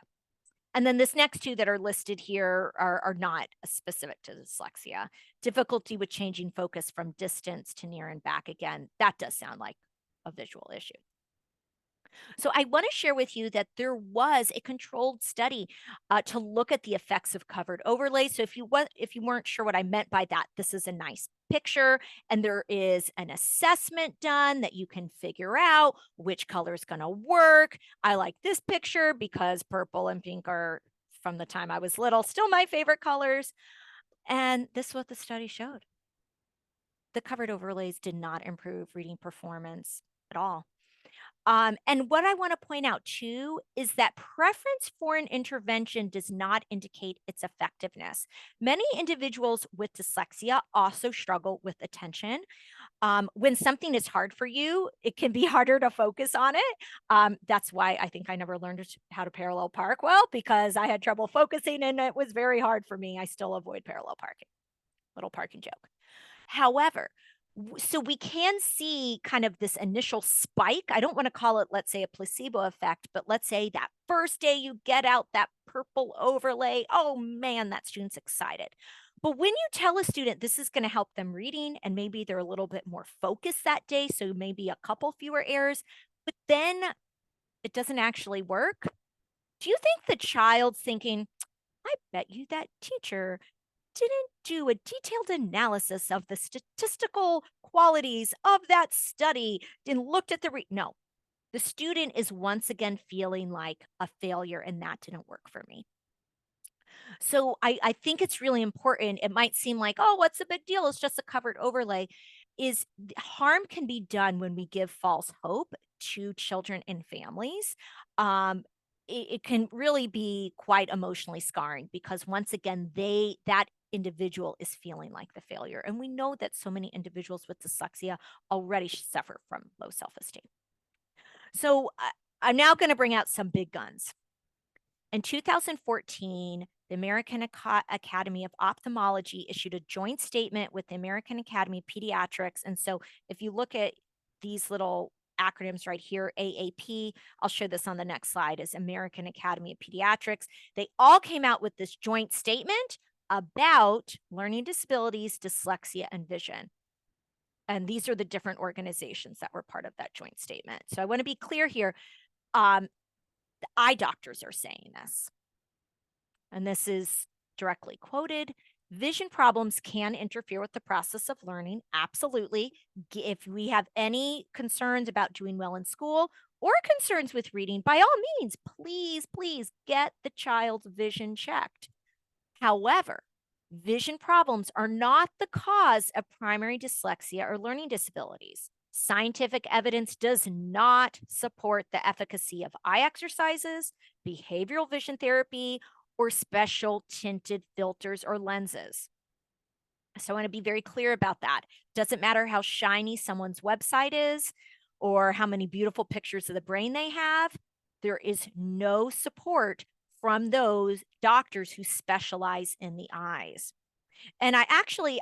And then this next two that are listed here are not specific to dyslexia. Difficulty with changing focus from distance to near and back again. That does sound like a visual issue. So I want to share with you that there was a controlled study to look at the effects of covered overlay. So if you weren't sure what I meant by that, this is a nice picture, and there is an assessment done that you can figure out which color is going to work. I like this picture because purple and pink are, from the time I was little, still my favorite colors. And this is what the study showed. The covered overlays did not improve reading performance at all. And what I want to point out too is that preference for an intervention does not indicate its effectiveness. Many individuals with dyslexia also struggle with attention. When something is hard for you, it can be harder to focus on it. That's why I think I never learned how to parallel park well, because I had trouble focusing and it was very hard for me. I still avoid parallel parking. Little parking joke. However, so we can see kind of this initial spike. I don't want to call it, let's say, a placebo effect, but let's say that first day you get out that purple overlay, oh man, that student's excited. But when you tell a student this is going to help them reading, and maybe they're a little bit more focused that day, so maybe a couple fewer errors, but then it doesn't actually work, do you think the child's thinking, I bet you that teacher didn't do a detailed analysis of the statistical qualities of that study and looked at the no, the student is once again feeling like a failure, and that didn't work for me. So I think it's really important. It might seem like, oh, what's the big deal? It's just a covered overlay. Is harm can be done when we give false hope to children and families. It can really be quite emotionally scarring, because once again, that individual is feeling like the failure. And we know that so many individuals with dyslexia already suffer from low self-esteem. So I'm now going to bring out some big guns. In 2014, the American Academy of Ophthalmology issued a joint statement with the American Academy of Pediatrics. And so if you look at these little acronyms right here, AAP, I'll show this on the next slide, is American Academy of Pediatrics. They all came out with this joint statement about learning disabilities, dyslexia, and vision. And these are the different organizations that were part of that joint statement. So I want to be clear here. The eye doctors are saying this. And this is directly quoted. Vision problems can interfere with the process of learning. Absolutely. If we have any concerns about doing well in school or concerns with reading, by all means, please get the child's vision checked. However, vision problems are not the cause of primary dyslexia or learning disabilities. Scientific evidence does not support the efficacy of eye exercises, behavioral vision therapy, or special tinted filters or lenses. So I want to be very clear about that. Doesn't matter how shiny someone's website is or how many beautiful pictures of the brain they have, there is no support from those doctors who specialize in the eyes. And I actually,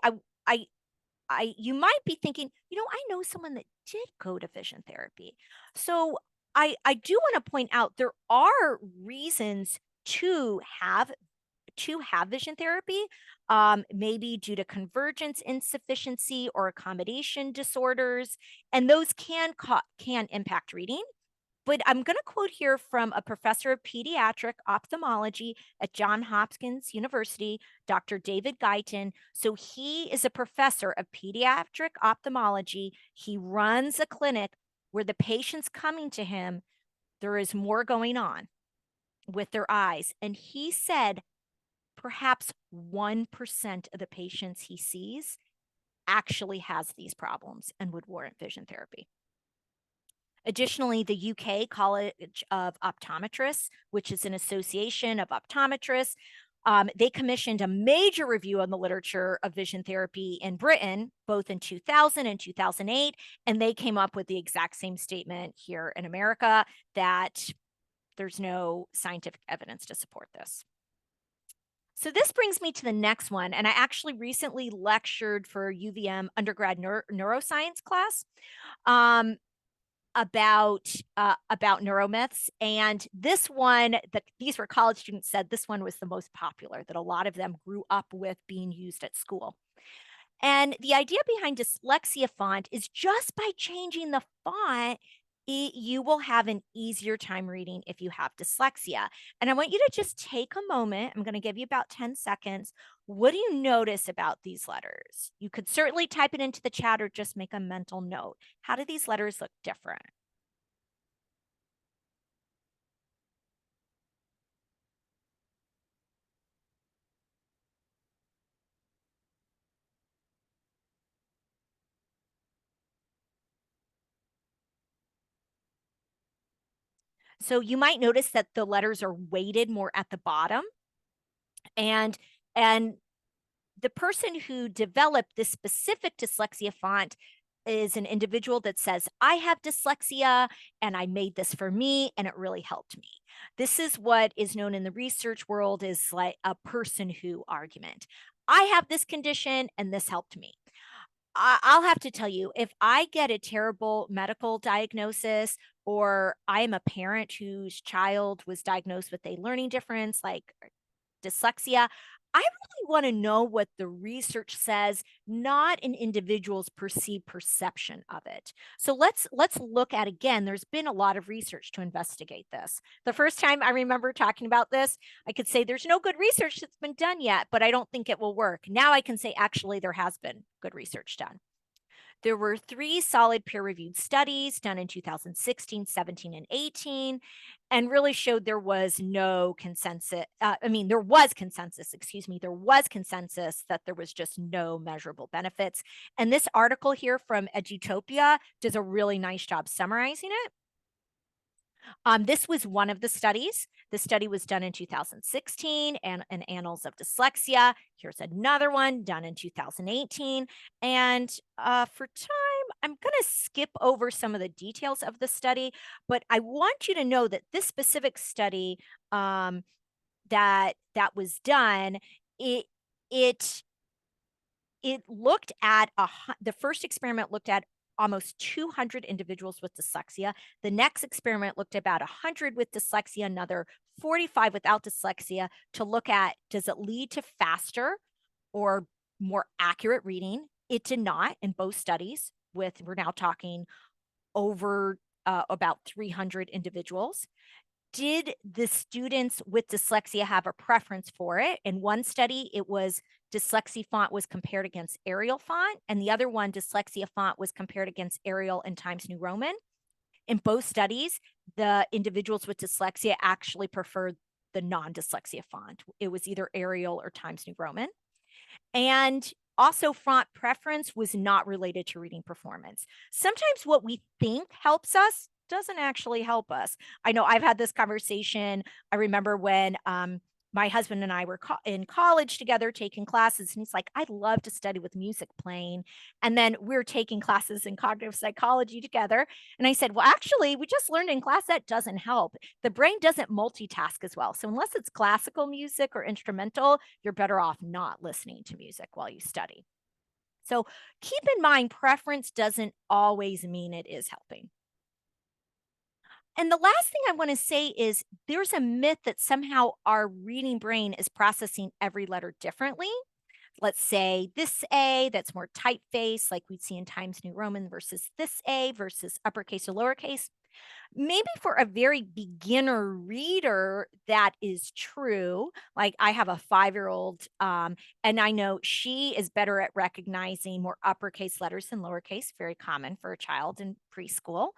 you might be thinking, I know someone that did go to vision therapy. So I do want to point out there are reasons to have vision therapy, maybe due to convergence insufficiency or accommodation disorders, and those can impact reading. But I'm going to quote here from a professor of pediatric ophthalmology at Johns Hopkins University, Dr. David Guyton. So he is a professor of pediatric ophthalmology. He runs a clinic where the patients coming to him, there is more going on with their eyes. And he said perhaps 1% of the patients he sees actually has these problems and would warrant vision therapy. Additionally, the UK College of Optometrists, which is an association of optometrists, they commissioned a major review on the literature of vision therapy in Britain, both in 2000 and 2008, and they came up with the exact same statement here in America that there's no scientific evidence to support this. So this brings me to the next one, and I actually recently lectured for UVM undergrad neuroscience class. About neuromyths, and this one that these were college students said this one was the most popular, that a lot of them grew up with being used at school. And the idea behind dyslexia font is just by changing the font, you will have an easier time reading if you have dyslexia. And I want you to just take a moment. I'm going to give you about 10 seconds. What do you notice about these letters? You could certainly type it into the chat or just make a mental note. How do these letters look different? So you might notice that the letters are weighted more at the bottom, and the person who developed this specific dyslexia font is an individual that says, I have dyslexia and I made this for me and it really helped me. This is what is known in the research world as like a person who argument. I have this condition and this helped me. I'll have to tell you, if I get a terrible medical diagnosis, or I am a parent whose child was diagnosed with a learning difference like dyslexia, I really want to know what the research says, not an individual's perceived perception of it. So let's look at, again, there's been a lot of research to investigate this. The first time I remember talking about this, I could say there's no good research that's been done yet, but I don't think it will work. Now I can say actually there has been good research done. There were 3 solid peer-reviewed studies done in 2016, 17, and 18, and really showed there was no consensus. There was consensus, there was consensus that there was just no measurable benefits. And this article here from Edutopia does a really nice job summarizing it. This was one of the studies. The study was done in 2016 and in Annals of Dyslexia. Here's another one done in 2018. And for time, I'm going to skip over some of the details of the study, but I want you to know that this specific study that was done, it looked at the first experiment looked at almost 200 individuals with dyslexia. The next experiment looked at about 100 with dyslexia, another 45 without dyslexia, to look at, does it lead to faster or more accurate reading? It did not in both studies. We're now talking over about 300 individuals. Did the students with dyslexia have a preference for it? In one study, it was dyslexia font was compared against Arial font, and the other one, dyslexia font, was compared against Arial and Times New Roman. In both studies, the individuals with dyslexia actually preferred the non-dyslexia font. It was either Arial or Times New Roman. And also, font preference was not related to reading performance. Sometimes what we think helps us doesn't actually help us. I know I've had this conversation. I remember when my husband and I were in college together taking classes, and he's like, I'd love to study with music playing. And then we're taking classes in cognitive psychology together. And I said, well, actually, we just learned in class that doesn't help. The brain doesn't multitask as well. So unless it's classical music or instrumental, you're better off not listening to music while you study. So keep in mind, preference doesn't always mean it is helping. And the last thing I want to say is there's a myth that somehow our reading brain is processing every letter differently. Let's say this A that's more typeface, like we'd see in Times New Roman, versus this A versus uppercase or lowercase. Maybe for a very beginner reader, that is true. Like I have a 5-year-old, and I know she is better at recognizing more uppercase letters than lowercase, very common for a child in preschool.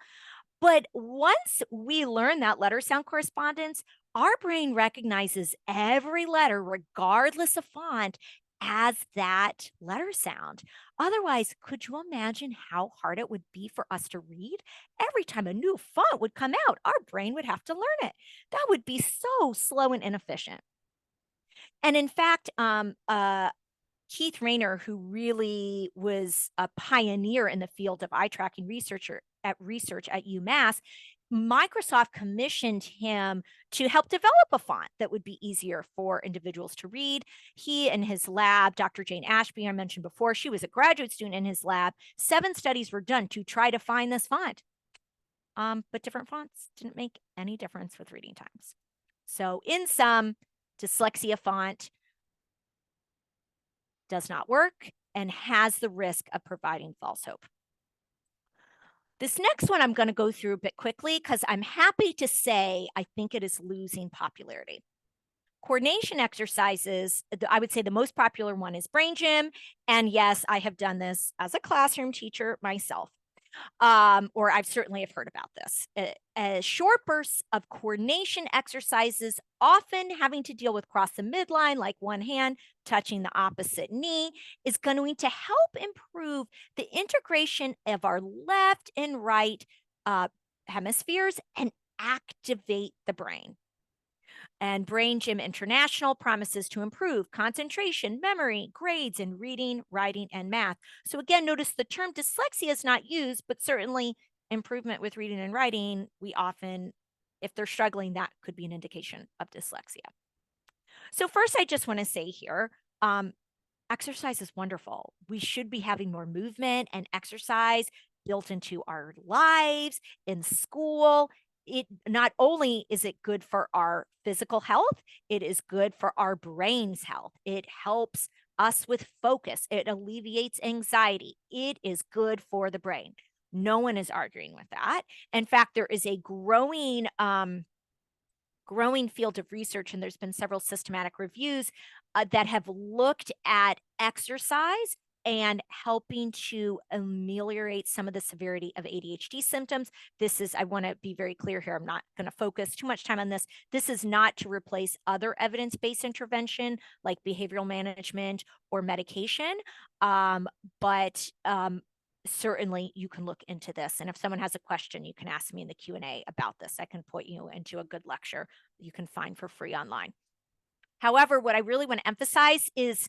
But once we learn that letter sound correspondence, our brain recognizes every letter, regardless of font, as that letter sound. Otherwise, could you imagine how hard it would be for us to read? Every time a new font would come out, our brain would have to learn it. That would be so slow and inefficient. And in fact, Keith Rayner, who really was a pioneer in the field of eye tracking research at UMass, Microsoft commissioned him to help develop a font that would be easier for individuals to read. He and his lab, Dr. Jane Ashby, I mentioned before, she was a graduate student in his lab. 7 studies were done to try to find this font. But different fonts didn't make any difference with reading times. So in sum, dyslexia font does not work and has the risk of providing false hope. This next one I'm going to go through a bit quickly because I'm happy to say I think it is losing popularity. Coordination exercises, I would say the most popular one is Brain Gym. And yes, I have done this as a classroom teacher myself. Or I've certainly have heard about this. Short bursts of coordination exercises, often having to deal with cross the midline, like one hand touching the opposite knee, is going to help improve the integration of our left and right hemispheres and activate the brain. And Brain Gym International promises to improve concentration, memory, grades in reading, writing, and math. So again, notice the term dyslexia is not used, but certainly improvement with reading and writing, we often, if they're struggling, that could be an indication of dyslexia. So first, I just want to say here, exercise is wonderful. We should be having more movement and exercise built into our lives, in school. It not only is it good for our physical health, it is good for our brain's health. It helps us with focus. It alleviates anxiety. It is good for the brain. No one is arguing with that. In fact, there is a growing field of research, and there's been several systematic reviews that have looked at exercise and helping to ameliorate some of the severity of ADHD symptoms. This is, I want to be very clear here, I'm not going to focus too much time on this. This is not to replace other evidence-based intervention like behavioral management or medication, but certainly you can look into this. And if someone has a question, you can ask me in the Q&A about this. I can point you into a good lecture you can find for free online. However, what I really want to emphasize is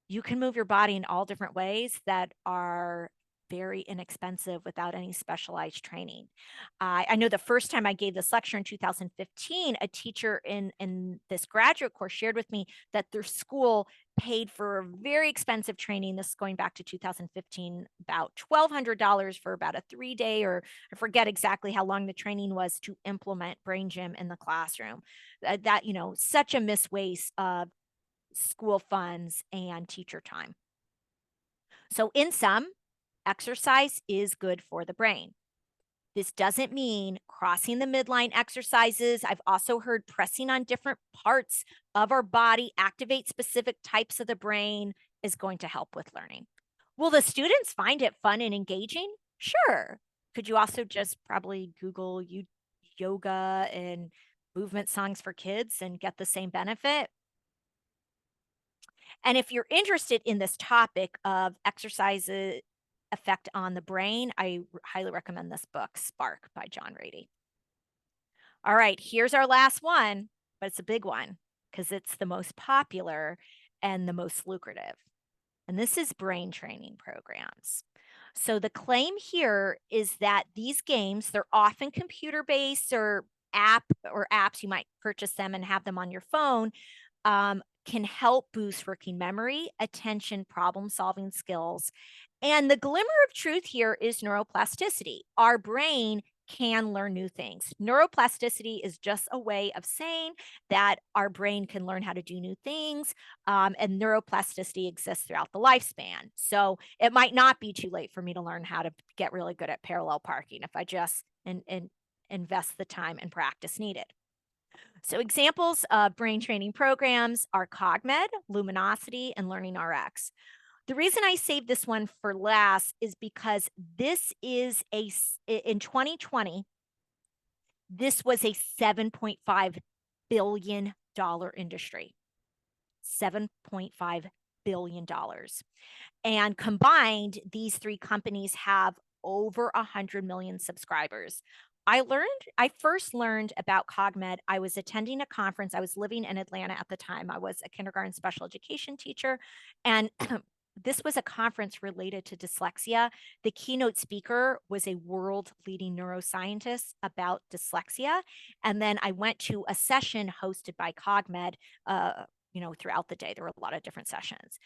you can move your body in all different ways that are very inexpensive without any specialized training. I know the first time I gave this lecture in 2015, a teacher in this graduate course shared with me that their school paid for very expensive training. This is going back to 2015, about $1,200 for about a 3-day, or I forget exactly how long the training was, to implement Brain Gym in the classroom. That, you know, such a miswaste of school funds and teacher time. So in sum, exercise is good for the brain. This doesn't mean crossing the midline exercises. I've also heard pressing on different parts of our body, activate specific types of the brain is going to help with learning. Will the students find it fun and engaging? Sure. Could you also just probably Google yoga and movement songs for kids and get the same benefit? And if you're interested in this topic of exercises effect on the brain, I highly recommend this book, Spark by John Rady. All right, here's our last one, but it's a big one because it's the most popular and the most lucrative. And this is brain training programs. So the claim here is that these games, they're often computer-based or apps, you might purchase them and have them on your phone, can help boost working memory, attention, problem-solving skills. And the glimmer of truth here is neuroplasticity. Our brain can learn new things. Neuroplasticity is just a way of saying that our brain can learn how to do new things, and neuroplasticity exists throughout the lifespan. So it might not be too late for me to learn how to get really good at parallel parking if I just invest the time and practice needed. So examples of brain training programs are CogMed, Luminosity, and Learning RX. The reason I saved this one for last is because this is in 2020, this was a $7.5 billion industry. $7.5 billion. And combined, these three companies have over 100 million subscribers. I first learned about CogMed. I was attending a conference. I was living in Atlanta at the time. I was a kindergarten special education teacher. And this was a conference related to dyslexia. The keynote speaker was a world leading neuroscientist about dyslexia. And then I went to a session hosted by CogMed, throughout the day. There were a lot of different sessions.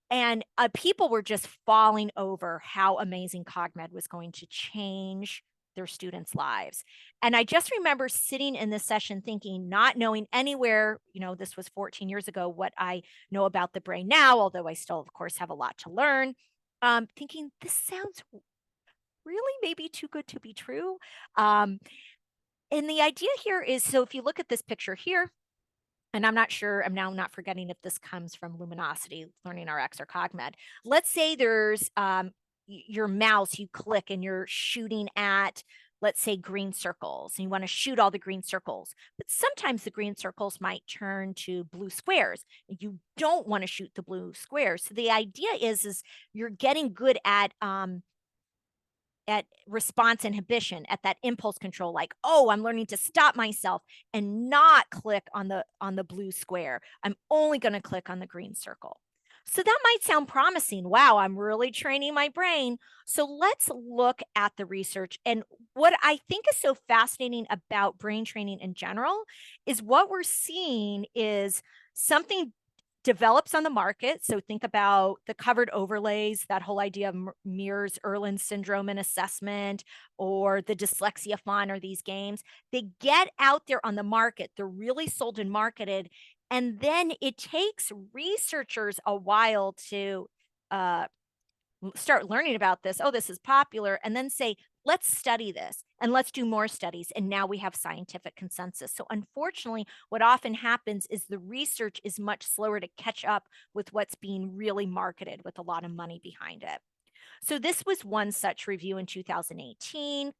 And people were just falling over how amazing CogMed was going to change their students' lives. And I just remember sitting in this session thinking, not knowing anywhere, this was 14 years ago, what I know about the brain now, although I still, of course, have a lot to learn, thinking this sounds really maybe too good to be true. And the idea here is, so if you look at this picture here, and I'm not sure, I'm now not forgetting if this comes from Luminosity, Learning RX, or CogMed. Let's say there's your mouse, you click and you're shooting at, let's say, green circles, and you want to shoot all the green circles. But sometimes the green circles might turn to blue squares. You don't want to shoot the blue squares. So the idea is you're getting good at response inhibition, at that impulse control, like, oh, I'm learning to stop myself and not click on the blue square. I'm only going to click on the green circle. So that might sound promising. Wow, I'm really training my brain. So let's look at the research. And what I think is so fascinating about brain training in general is what we're seeing is something develops on the market. So think about the covered overlays, that whole idea of Mears-Irland syndrome and assessment, or the dyslexia font, or these games. They get out there on the market. They're really sold and marketed. And then it takes researchers a while to start learning about this. Oh, this is popular. And then say, let's study this and let's do more studies. And now we have scientific consensus. So unfortunately, what often happens is the research is much slower to catch up with what's being really marketed with a lot of money behind it. So this was one such review in 2018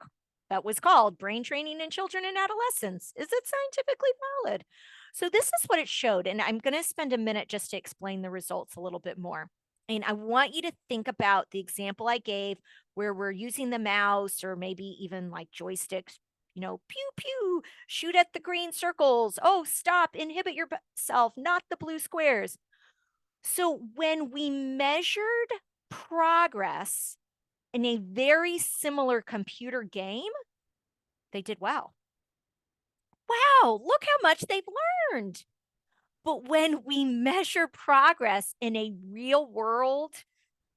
that was called Brain Training in Children and Adolescents. Is it scientifically valid? So this is what it showed. And I'm going to spend a minute just to explain the results a little bit more. And I want you to think about the example I gave where we're using the mouse or maybe even like joysticks, pew, pew, shoot at the green circles. Oh, stop, inhibit yourself, not the blue squares. So when we measured progress in a very similar computer game, they did well. Wow, look how much they've learned. But when we measure progress in a real world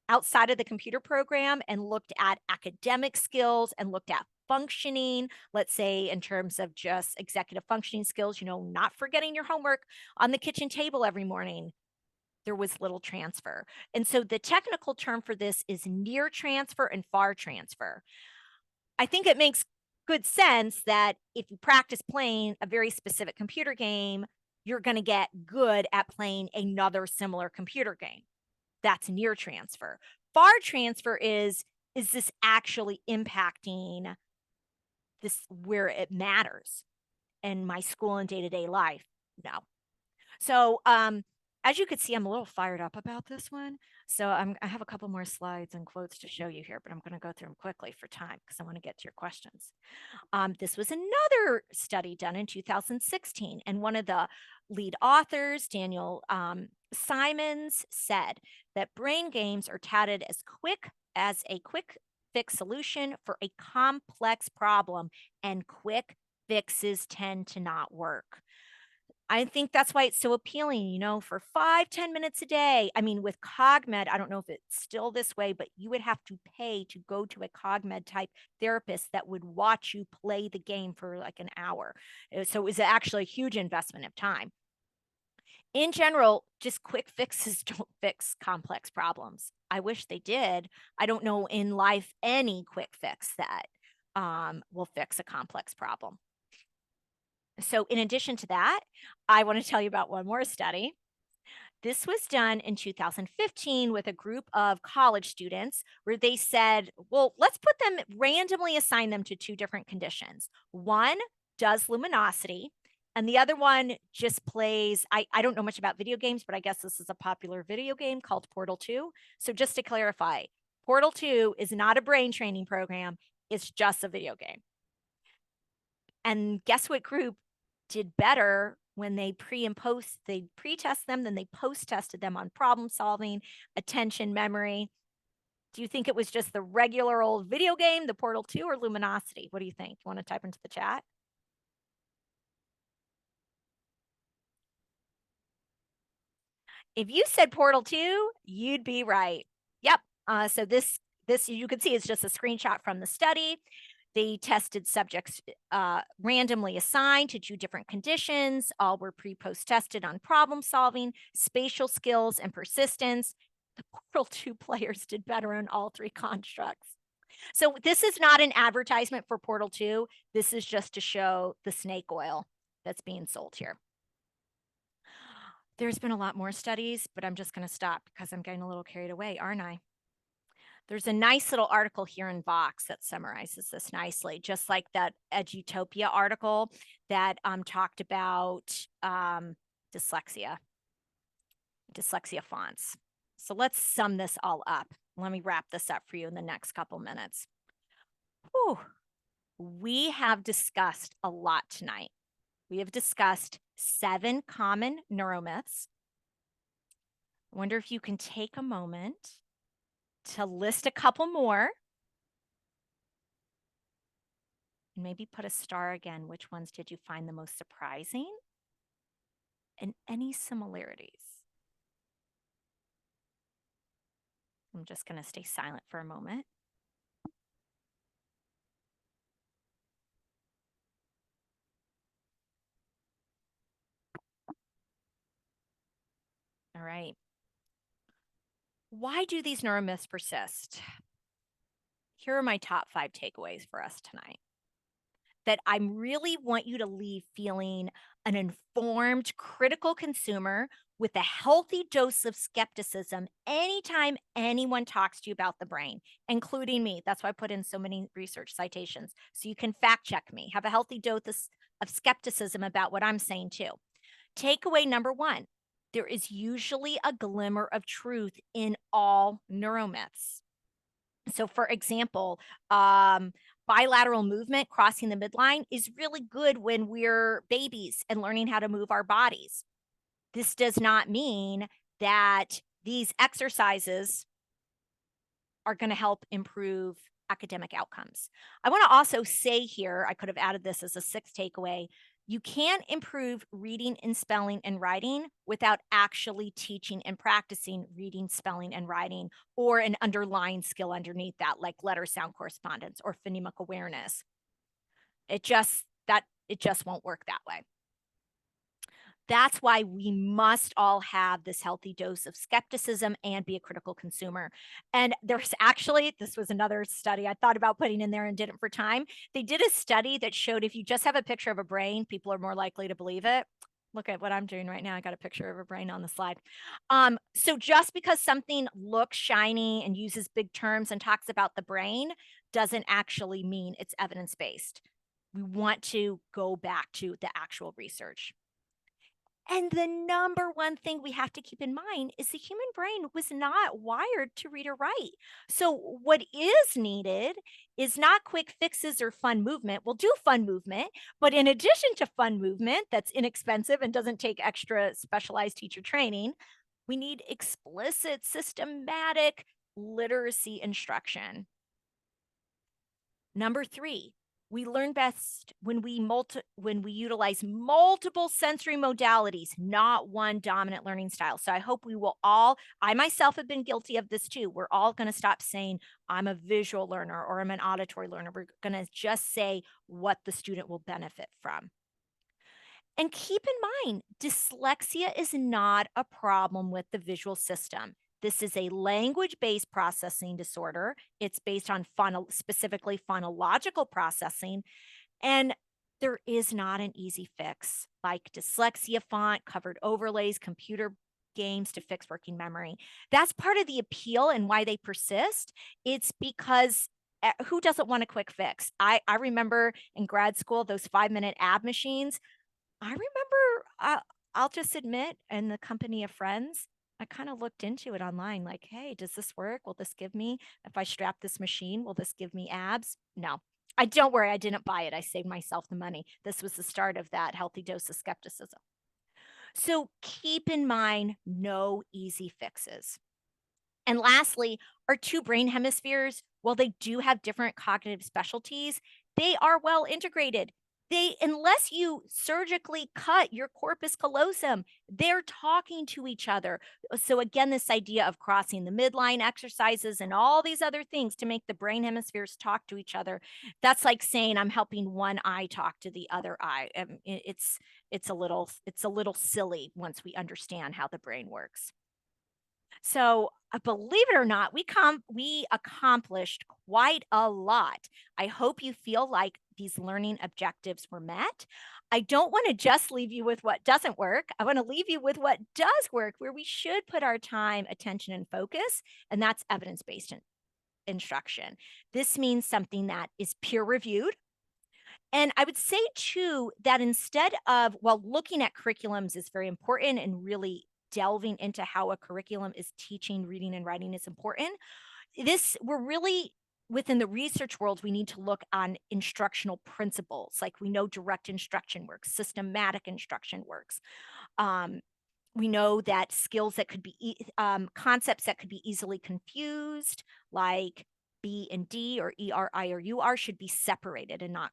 outside of the computer program and looked at academic skills and looked at functioning, let's say in terms of just executive functioning skills, not forgetting your homework on the kitchen table every morning, there was little transfer. And so the technical term for this is near transfer and far transfer. I think it makes good sense that if you practice playing a very specific computer game, you're going to get good at playing another similar computer game. That's near transfer. Far transfer is this actually impacting this where it matters in my school and day-to-day life? No. So as you could see, I'm a little fired up about this one. So I have a couple more slides and quotes to show you here, but I'm going to go through them quickly for time because I want to get to your questions. This was another study done in 2016, and one of the lead authors, Daniel Simons, said that brain games are touted as a quick fix solution for a complex problem, and quick fixes tend to not work. I think that's why it's so appealing, you know, for 5-10 minutes a day. I mean, with CogMed, I don't know if it's still this way, but you would have to pay to go to a CogMed type therapist that would watch you play the game for like an hour. So it was actually a huge investment of time. In general, just quick fixes don't fix complex problems. I wish they did. I don't know in life any quick fix that will fix a complex problem. So in addition to that, I want to tell you about one more study. This was done in 2015 with a group of college students where they said, well, let's put them randomly assign them to two different conditions. One does luminosity, and the other one just plays. I don't know much about video games, but I guess this is a popular video game called Portal 2. So just to clarify, Portal 2 is not a brain training program. It's just a video game. And guess what group did better when they pre-test them, then they post-tested them on problem solving, attention, memory. Do you think it was just the regular old video game, the Portal 2, or Luminosity? What do you think? You want to type into the chat? If you said Portal 2, you'd be right. Yep. So this you can see is just a screenshot from the study. They tested subjects randomly assigned to two different conditions. All were pre-post tested on problem solving, spatial skills, and persistence. The Portal 2 players did better on all three constructs. So this is not an advertisement for Portal 2. This is just to show the snake oil that's being sold here. There's been a lot more studies, but I'm just going to stop because I'm getting a little carried away, aren't I? There's a nice little article here in Vox that summarizes this nicely, just like that Edutopia article that talked about dyslexia fonts. So let's sum this all up. Let me wrap this up for you in the next couple minutes. Whew. We have discussed a lot tonight. We have discussed 7 common neuromyths. I wonder if you can take a moment to list a couple more. And maybe put a star again. Which ones did you find the most surprising? And any similarities? I'm just going to stay silent for a moment. All right. Why do these neuromyths persist? Here are my top 5 takeaways for us tonight. That I really want you to leave feeling an informed, critical consumer with a healthy dose of skepticism anytime anyone talks to you about the brain, including me. That's why I put in so many research citations. So you can fact check me. Have a healthy dose of skepticism about what I'm saying too. Takeaway number 1, there is usually a glimmer of truth in all neuromyths. So for example, bilateral movement, crossing the midline, is really good when we're babies and learning how to move our bodies. This does not mean that these exercises are going to help improve academic outcomes. I want to also say here, I could have added this as a 6th takeaway, you can't improve reading and spelling and writing without actually teaching and practicing reading, spelling, and writing, or an underlying skill underneath that, like letter sound correspondence or phonemic awareness. It just won't work that way. That's why we must all have this healthy dose of skepticism and be a critical consumer. And there's actually, this was another study I thought about putting in there and didn't for time. They did a study that showed if you just have a picture of a brain, people are more likely to believe it. Look at what I'm doing right now. I got a picture of a brain on the slide. So just because something looks shiny and uses big terms and talks about the brain doesn't actually mean it's evidence-based. We want to go back to the actual research. And the number one thing we have to keep in mind is the human brain was not wired to read or write. So, what is needed is not quick fixes or fun movement. We'll do fun movement, but in addition to fun movement that's inexpensive and doesn't take extra specialized teacher training, we need explicit, systematic literacy instruction. Number 3, we learn best when we utilize multiple sensory modalities, not one dominant learning style. So I hope we will all, I myself have been guilty of this too. We're all going to stop saying I'm a visual learner or I'm an auditory learner. We're going to just say what the student will benefit from. And keep in mind, dyslexia is not a problem with the visual system. This is a language-based processing disorder. It's based on specifically phonological processing, and there is not an easy fix like dyslexia font, covered overlays, computer games to fix working memory. That's part of the appeal and why they persist. It's because who doesn't want a quick fix? I remember in grad school, those 5-minute ab machines. I remember, I'll just admit, in the company of friends, I kind of looked into it online like, hey, does this work? Will this give me, if I strap this machine, will this give me abs? No. Don't worry, I didn't buy it. I saved myself the money. This was the start of that healthy dose of skepticism. So keep in mind, no easy fixes. And lastly, our two brain hemispheres, while they do have different cognitive specialties, they are well integrated. Unless you surgically cut your corpus callosum, they're talking to each other. So again, this idea of crossing the midline exercises and all these other things to make the brain hemispheres talk to each other. That's like saying I'm helping one eye talk to the other eye. It's a little silly once we understand how the brain works. So, believe it or not, we accomplished quite a lot. I hope you feel like these learning objectives were met. I don't want to just leave you with what doesn't work. I want to leave you with what does work, where we should put our time, attention, and focus, and that's evidence-based instruction. This means something that is peer reviewed. And I would say too that instead of, well, looking at curriculums is very important and really delving into how a curriculum is teaching reading and writing is important. We're really within the research world, we need to look on instructional principles. Like we know direct instruction works, systematic instruction works. Um, we know that skills that could be concepts that could be easily confused, like B and D or ERI or UR, should be separated and not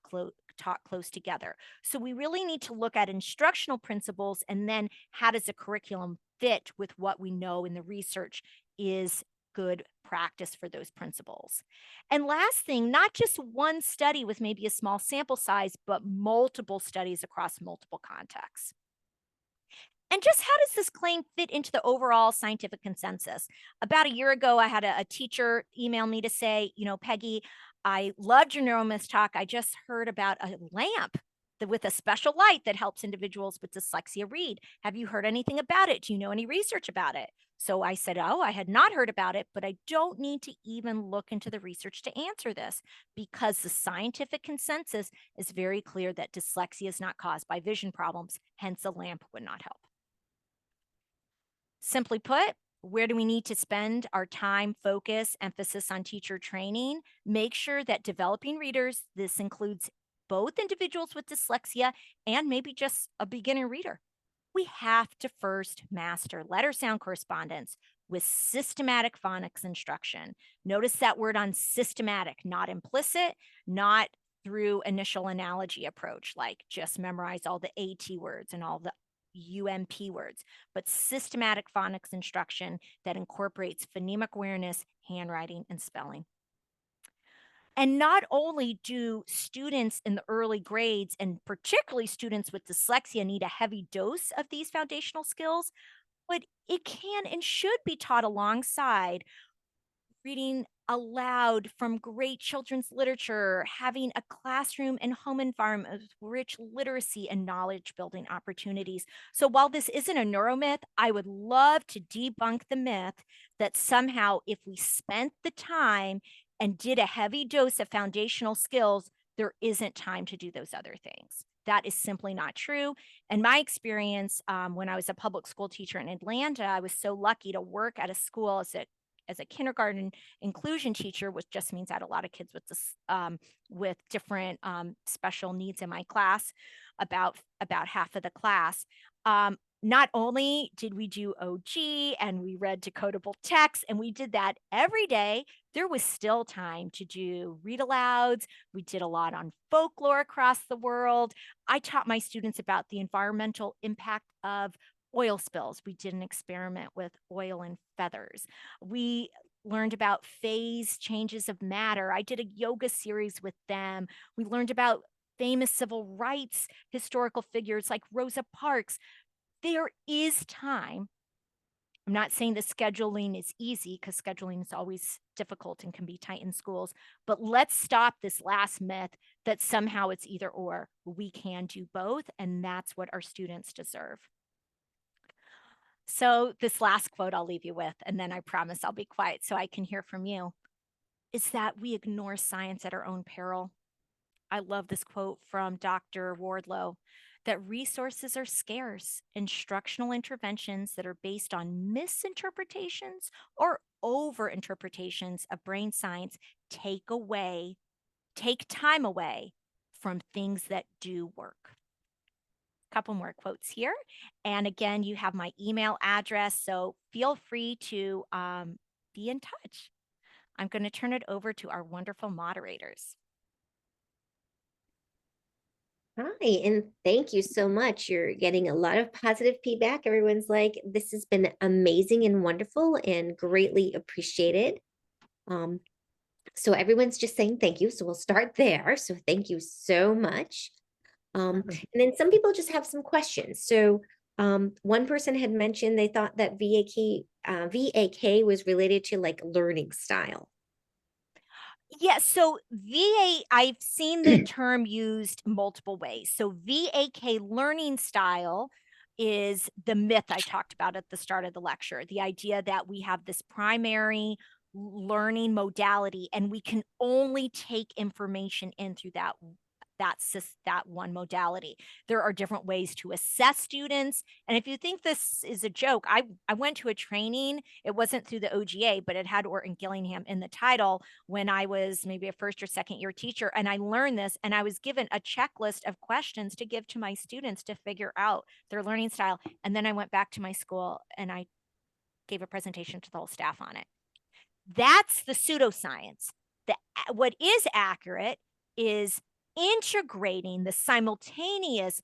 taught close together. So we really need to look at instructional principles and then how does a curriculum fit with what we know in the research is good practice for those principles. And last thing, not just one study with maybe a small sample size, but multiple studies across multiple contexts. And just how does this claim fit into the overall scientific consensus? About a year ago, I had a teacher email me to say, Peggy, I loved your neuromyths talk. I just heard about a lamp with a special light that helps individuals with dyslexia read. Have you heard anything about it? Do you know any research about it? So I said, oh, I had not heard about it, but I don't need to even look into the research to answer this because the scientific consensus is very clear that dyslexia is not caused by vision problems. Hence, a lamp would not help. Simply put, where do we need to spend our time, focus, emphasis on teacher training? Make sure that developing readers, this includes both individuals with dyslexia and maybe just a beginner reader. We have to first master letter sound correspondence with systematic phonics instruction. Notice that word on systematic, not implicit, not through initial analogy approach, like just memorize all the AT words and all the UMP words, but systematic phonics instruction that incorporates phonemic awareness, handwriting, and spelling. And not only do students in the early grades, and particularly students with dyslexia, need a heavy dose of these foundational skills, but it can and should be taught alongside reading aloud from great children's literature, having a classroom and home environment with rich literacy and knowledge building opportunities. So, while this isn't a neuromyth, I would love to debunk the myth that somehow, if we spent the time and did a heavy dose of foundational skills, there isn't time to do those other things. That is simply not true. And my experience when I was a public school teacher in Atlanta, I was so lucky to work at a school as a kindergarten inclusion teacher, which just means I had a lot of kids with this with different special needs in my class, about half of the class. Not only did we do OG and we read decodable text, and we did that every day, there was still time to do read alouds. We did a lot on folklore across the world. I taught my students about the environmental impact of oil spills. We did an experiment with oil and feathers. We learned about phase changes of matter. I did a yoga series with them. We learned about famous civil rights historical figures like Rosa Parks. There is time. I'm not saying the scheduling is easy, because scheduling is always difficult and can be tight in schools, but let's stop this last myth that somehow it's either or. We can do both, and that's what our students deserve. So, this last quote I'll leave you with, and then I promise I'll be quiet so I can hear from you, is that we ignore science at our own peril. I love this quote from Dr. Wardlow, that resources are scarce. Instructional interventions that are based on misinterpretations or overinterpretations of brain science take time away from things that do work. Couple more quotes here. And again, you have my email address, so feel free to be in touch. I'm going to turn it over to our wonderful moderators. Hi, and thank you so much. You're getting a lot of positive feedback. Everyone's like, this has been amazing and wonderful and greatly appreciated. Um, so everyone's just saying thank you. So we'll start there. So thank you so much. And then some people just have some questions. So one person had mentioned they thought that VAK was related to like learning style. Yeah, so I've seen the term used multiple ways. So VAK learning style is the myth I talked about at the start of the lecture. The idea that we have this primary learning modality and we can only take information in through that one modality. There are different ways to assess students. And if you think this is a joke, I went to a training. It wasn't through the OGA, but it had Orton Gillingham in the title when I was maybe a first or second year teacher. And I learned this, and I was given a checklist of questions to give to my students to figure out their learning style. And then I went back to my school and I gave a presentation to the whole staff on it. That's the pseudoscience. What is accurate is integrating the simultaneous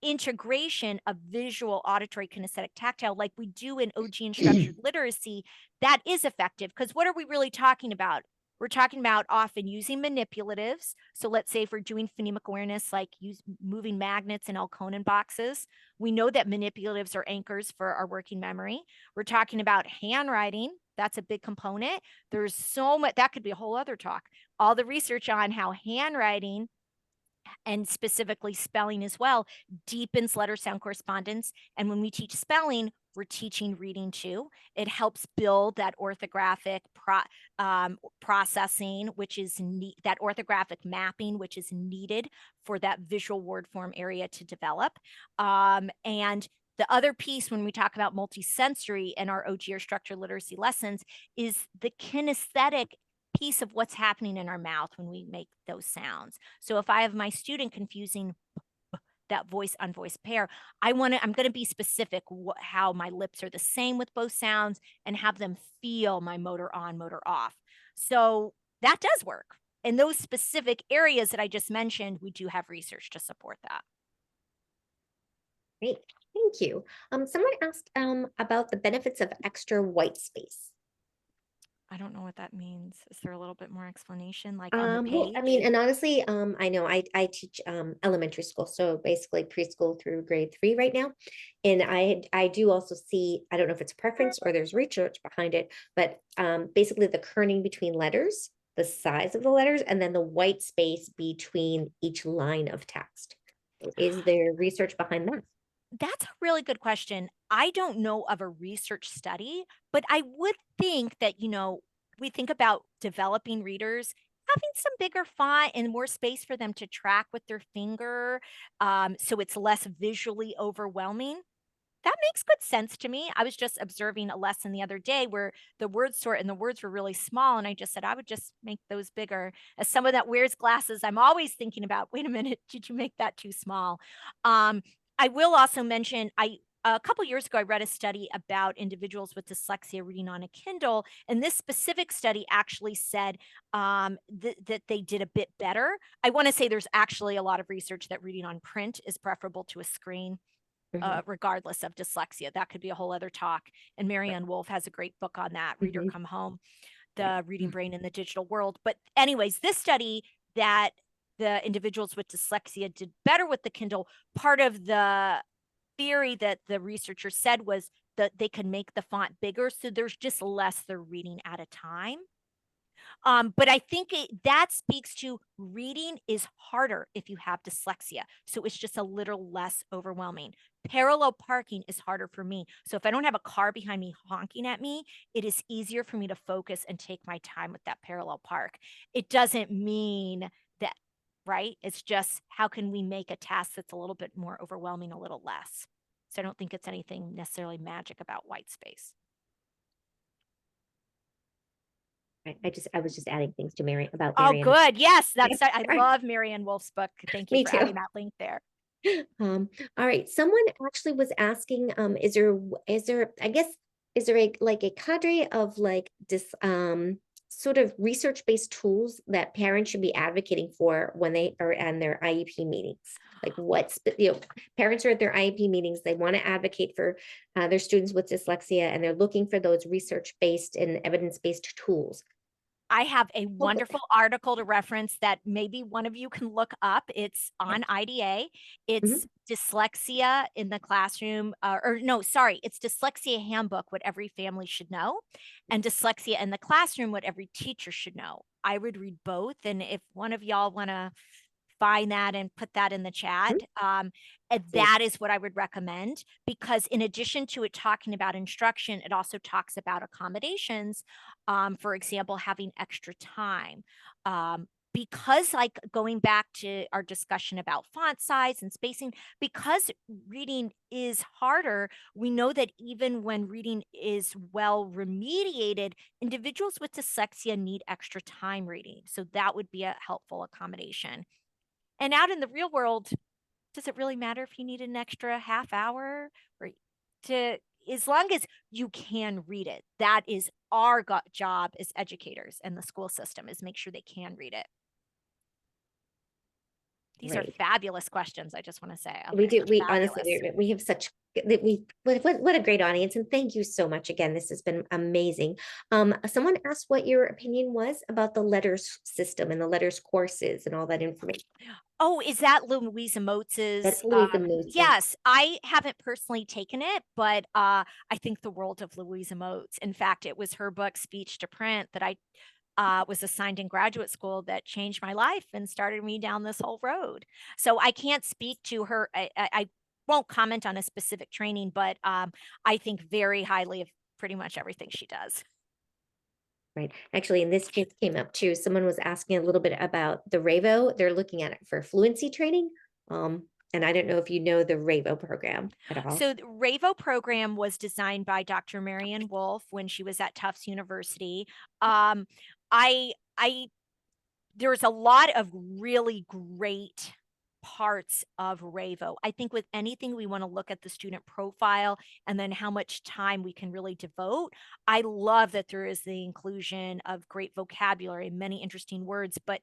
integration of visual, auditory, kinesthetic, tactile, like we do in OG and structured literacy. That is effective, because what are we really talking about? We're talking about often using manipulatives. So let's say if we're doing phonemic awareness, like moving magnets in Elkonin boxes, we know that manipulatives are anchors for our working memory. We're talking about handwriting. That's a big component. There's so much, that could be a whole other talk. All the research on how handwriting, and specifically spelling as well, deepens letter sound correspondence. And when we teach spelling, we're teaching reading too. It helps build that orthographic processing, which is that orthographic mapping, which is needed for that visual word form area to develop. And the other piece when we talk about multisensory in our OG or structured literacy lessons is the kinesthetic piece of what's happening in our mouth when we make those sounds. So if I have my student confusing that voice unvoiced pair, I'm going to be specific how my lips are the same with both sounds and have them feel my motor on, motor off. So that does work. In those specific areas that I just mentioned, we do have research to support that. Great, thank you. Someone asked about the benefits of extra white space. I don't know what that means. Is there a little bit more explanation, like on the Well, I page? mean, and honestly, I know I teach elementary school, so basically preschool through grade 3 right now. And I do also see, I don't know if it's preference or there's research behind it, but basically the kerning between letters, the size of the letters, and then the white space between each line of text. Is there research behind that? That's a really good question. I don't know of a research study, but I would think that, we think about developing readers having some bigger font and more space for them to track with their finger, so it's less visually overwhelming. That makes good sense to me. I was just observing a lesson the other day where the word sort and the words were really small. And I just said, I would just make those bigger. As someone that wears glasses, I'm always thinking about, wait a minute, did you make that too small? I will also mention, a couple years ago, I read a study about individuals with dyslexia reading on a Kindle. And this specific study actually said that they did a bit better. I want to say there's actually a lot of research that reading on print is preferable to a screen. Mhm. Regardless of dyslexia. That could be a whole other talk. And Marianne Wolf has a great book on that, Reader Mhm. Come Home, Right. The Reading Brain in the Digital World. But anyways, this study that the individuals with dyslexia did better with the Kindle, part of the theory that the researcher said was that they can make the font bigger. So there's just less they're reading at a time. But I think that speaks to reading is harder if you have dyslexia. So it's just a little less overwhelming. Parallel parking is harder for me. So if I don't have a car behind me honking at me, it is easier for me to focus and take my time with that parallel park. It doesn't mean that, right? It's just how can we make a task that's a little bit more overwhelming a little less? So I don't think it's anything necessarily magic about white space. I was just adding things to Mary about Oh, Marianne. good. Yes, Yeah, I sure. love Marianne Wolf's book. Thank you Me for too. adding that link there. All right. Someone actually was asking, I guess, is there like a cadre of like this sort of research-based tools that parents should be advocating for when they are in their IEP meetings? Like parents are at their IEP meetings, they want to advocate for their students with dyslexia, and they're looking for those research-based and evidence-based tools. I have a Oh, wonderful article to reference that maybe one of you can look up. It's on IDA. It's mhm. dyslexia in the classroom, or no, sorry, it's dyslexia handbook, what every family should know, and dyslexia in the classroom, what every teacher should know. I would read both. And if one of y'all want to find that and put that in the chat. And that is what I would recommend, because in addition to it talking about instruction, it also talks about accommodations. For example, having extra time. Because like going back to our discussion about font size and spacing, because reading is harder, we know that even when reading is well remediated, individuals with dyslexia need extra time reading. So that would be a helpful accommodation. And out in the real world, does it really matter if you need an extra half hour or to, as long as you can read it? That is our job as educators and the school system, is make sure they can read it. These are Right. fabulous questions. I just want to say We do. We honestly, fabulous. we have such what a great audience, and thank you so much again. This has been amazing. Someone asked what your opinion was about the letters system and the letters courses and all that information. Oh, is that Louisa Moats's? That's Louisa Moose's. Yes, I haven't personally taken it, but I think the world of Louisa Moats. In fact, it was her book, Speech to Print, that I was assigned in graduate school that changed my life and started me down this whole road. So I can't speak to her. I won't comment on a specific training, but I think very highly of pretty much everything she does. Right. Actually, and this just came up too. Someone was asking a little bit about the RAVO. They're looking at it for fluency training. And I don't know if you know the RAVO program at all. So the RAVO program was designed by Dr. Marianne Wolf when she was at Tufts University. I there's a lot of really great parts of RAVO. I think with anything, we want to look at the student profile and then how much time we can really devote. I love that there is the inclusion of great vocabulary, many interesting words, but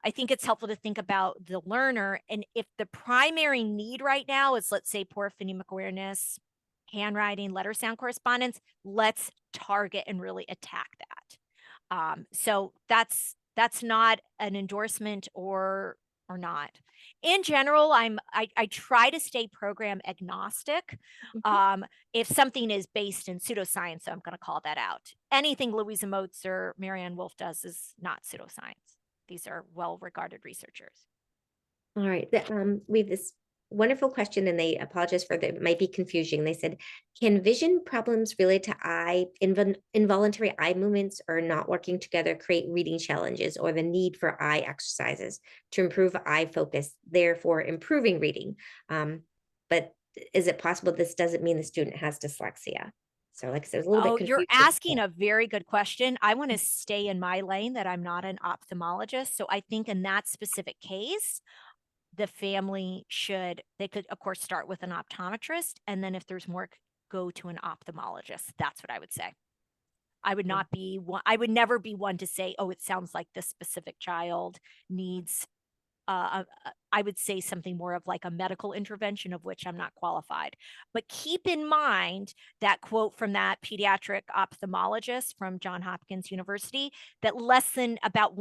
I think it's helpful to think about the learner. And if the primary need right now is, let's say, poor phonemic awareness, handwriting, letter sound correspondence, let's target and really attack that. So that's not an endorsement or not. In general, I try to stay program agnostic. If something is based in pseudoscience, I'm going to call that out. Anything Louisa Moats or Marianne Wolf does is not pseudoscience. These are well-regarded researchers. All right. We have this wonderful question, and they apologize for that. It might be confusing. They said, can vision problems related to involuntary eye movements or not working together create reading challenges or the need for eye exercises to improve eye focus, therefore improving reading? But is it possible this doesn't mean the student has dyslexia? So like I said, it was a little bit You're confusing. asking a very good question. I want to stay in my lane that I'm not an ophthalmologist. So I think in that specific case, the family they could, of course, start with an optometrist. And then if there's more, go to an ophthalmologist. That's what I would say. I would not be one, I would never be one to say, oh, it sounds like this specific child needs, I would say something more of like a medical intervention, of which I'm not qualified. But keep in mind that quote from that pediatric ophthalmologist from Johns Hopkins University, that less than about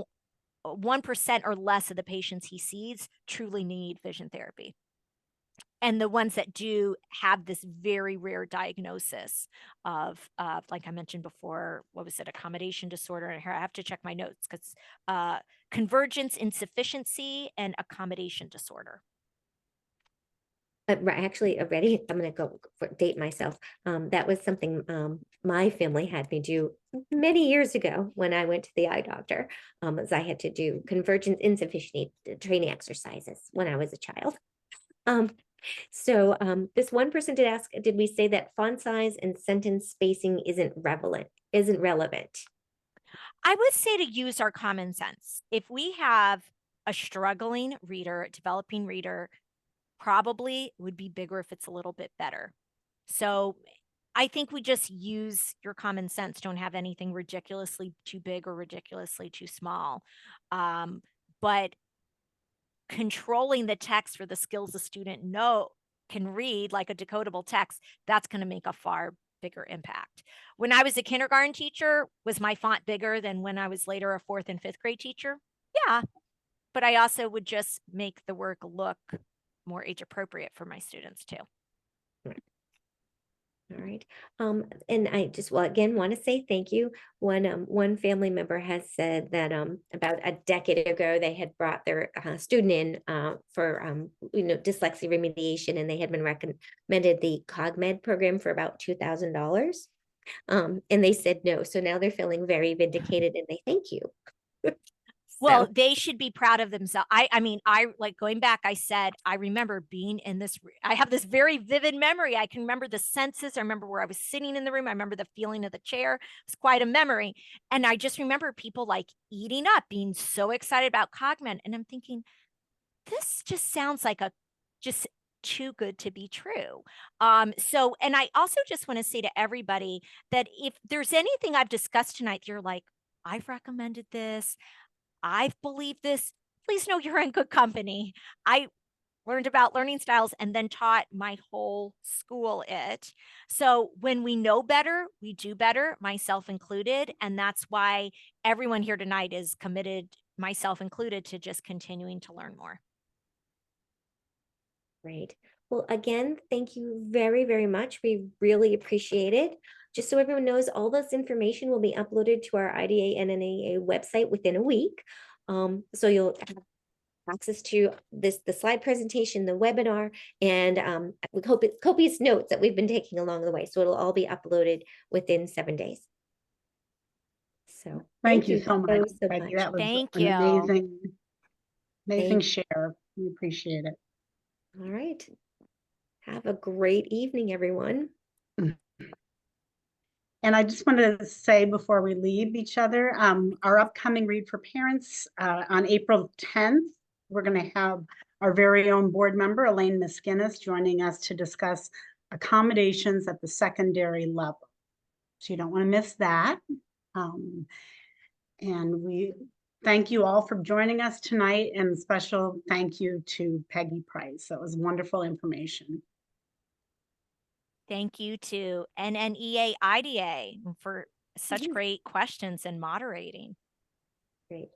1% or less of the patients he sees truly need vision therapy. And the ones that do have this very rare diagnosis of like I mentioned before, what was it, accommodation disorder? And here I have to check my notes because convergence insufficiency and accommodation disorder. Right, actually, already, I'm going to date myself. That was something my family had me do many years ago when I went to the eye doctor, as I had to do convergence insufficiency training exercises when I was a child. So this one person did ask, did we say that font size and sentence spacing isn't relevant? I would say to use our common sense. If we have a struggling reader, developing reader, probably would be bigger if it's a little bit better. So I think we just use your common sense. Don't have anything ridiculously too big or ridiculously too small. But controlling the text for the skills the student can read, like a decodable text, that's going to make a far bigger impact. When I was a kindergarten teacher, was my font bigger than when I was later a 4th and 5th grade teacher? Yeah, but I also would just make the work look more age appropriate for my students too. All right. And I just, well, again, want to say thank you. One family member has said that about a decade ago, they had brought their student in for dyslexia remediation, and they had been recommended the CogMed program for about $2,000. And they said no. So now they're feeling very vindicated, and they thank you. Well, they should be proud of themselves. I mean, I like going back, I said, I remember being in this, I have this very vivid memory. I can remember the senses. I remember where I was sitting in the room. I remember the feeling of the chair. It's quite a memory. And I just remember people like eating up, being so excited about Cogman. And I'm thinking, this just sounds like just too good to be true. So, and I also just want to say to everybody that if there's anything I've discussed tonight, you're like, I've recommended this, I've believed this, please know you're in good company. I learned about learning styles and then taught my whole school it. So when we know better, we do better, myself included. And that's why everyone here tonight is committed, myself included, to just continuing to learn more. Great. Well, again, thank you very, very much. We really appreciate it. Just so everyone knows, all this information will be uploaded to our IDA-NNEA website within a week. So you'll have access to the slide presentation, the webinar, and we hope copious notes that we've been taking along the way. So it'll all be uploaded within 7 days. So Thank you so much, so Peggy. That was Thank an you. amazing share. We appreciate it. All right. Have a great evening, everyone. And I just wanted to say before we leave each other, our upcoming Read for Parents on April 10th, we're going to have our very own board member, Elaine Miskinis, joining us to discuss accommodations at the secondary level. So you don't want to miss that. And we thank you all for joining us tonight, and special thank you to Peggy Price. That was wonderful information. Thank you to NNEA IDA for Such great questions and moderating.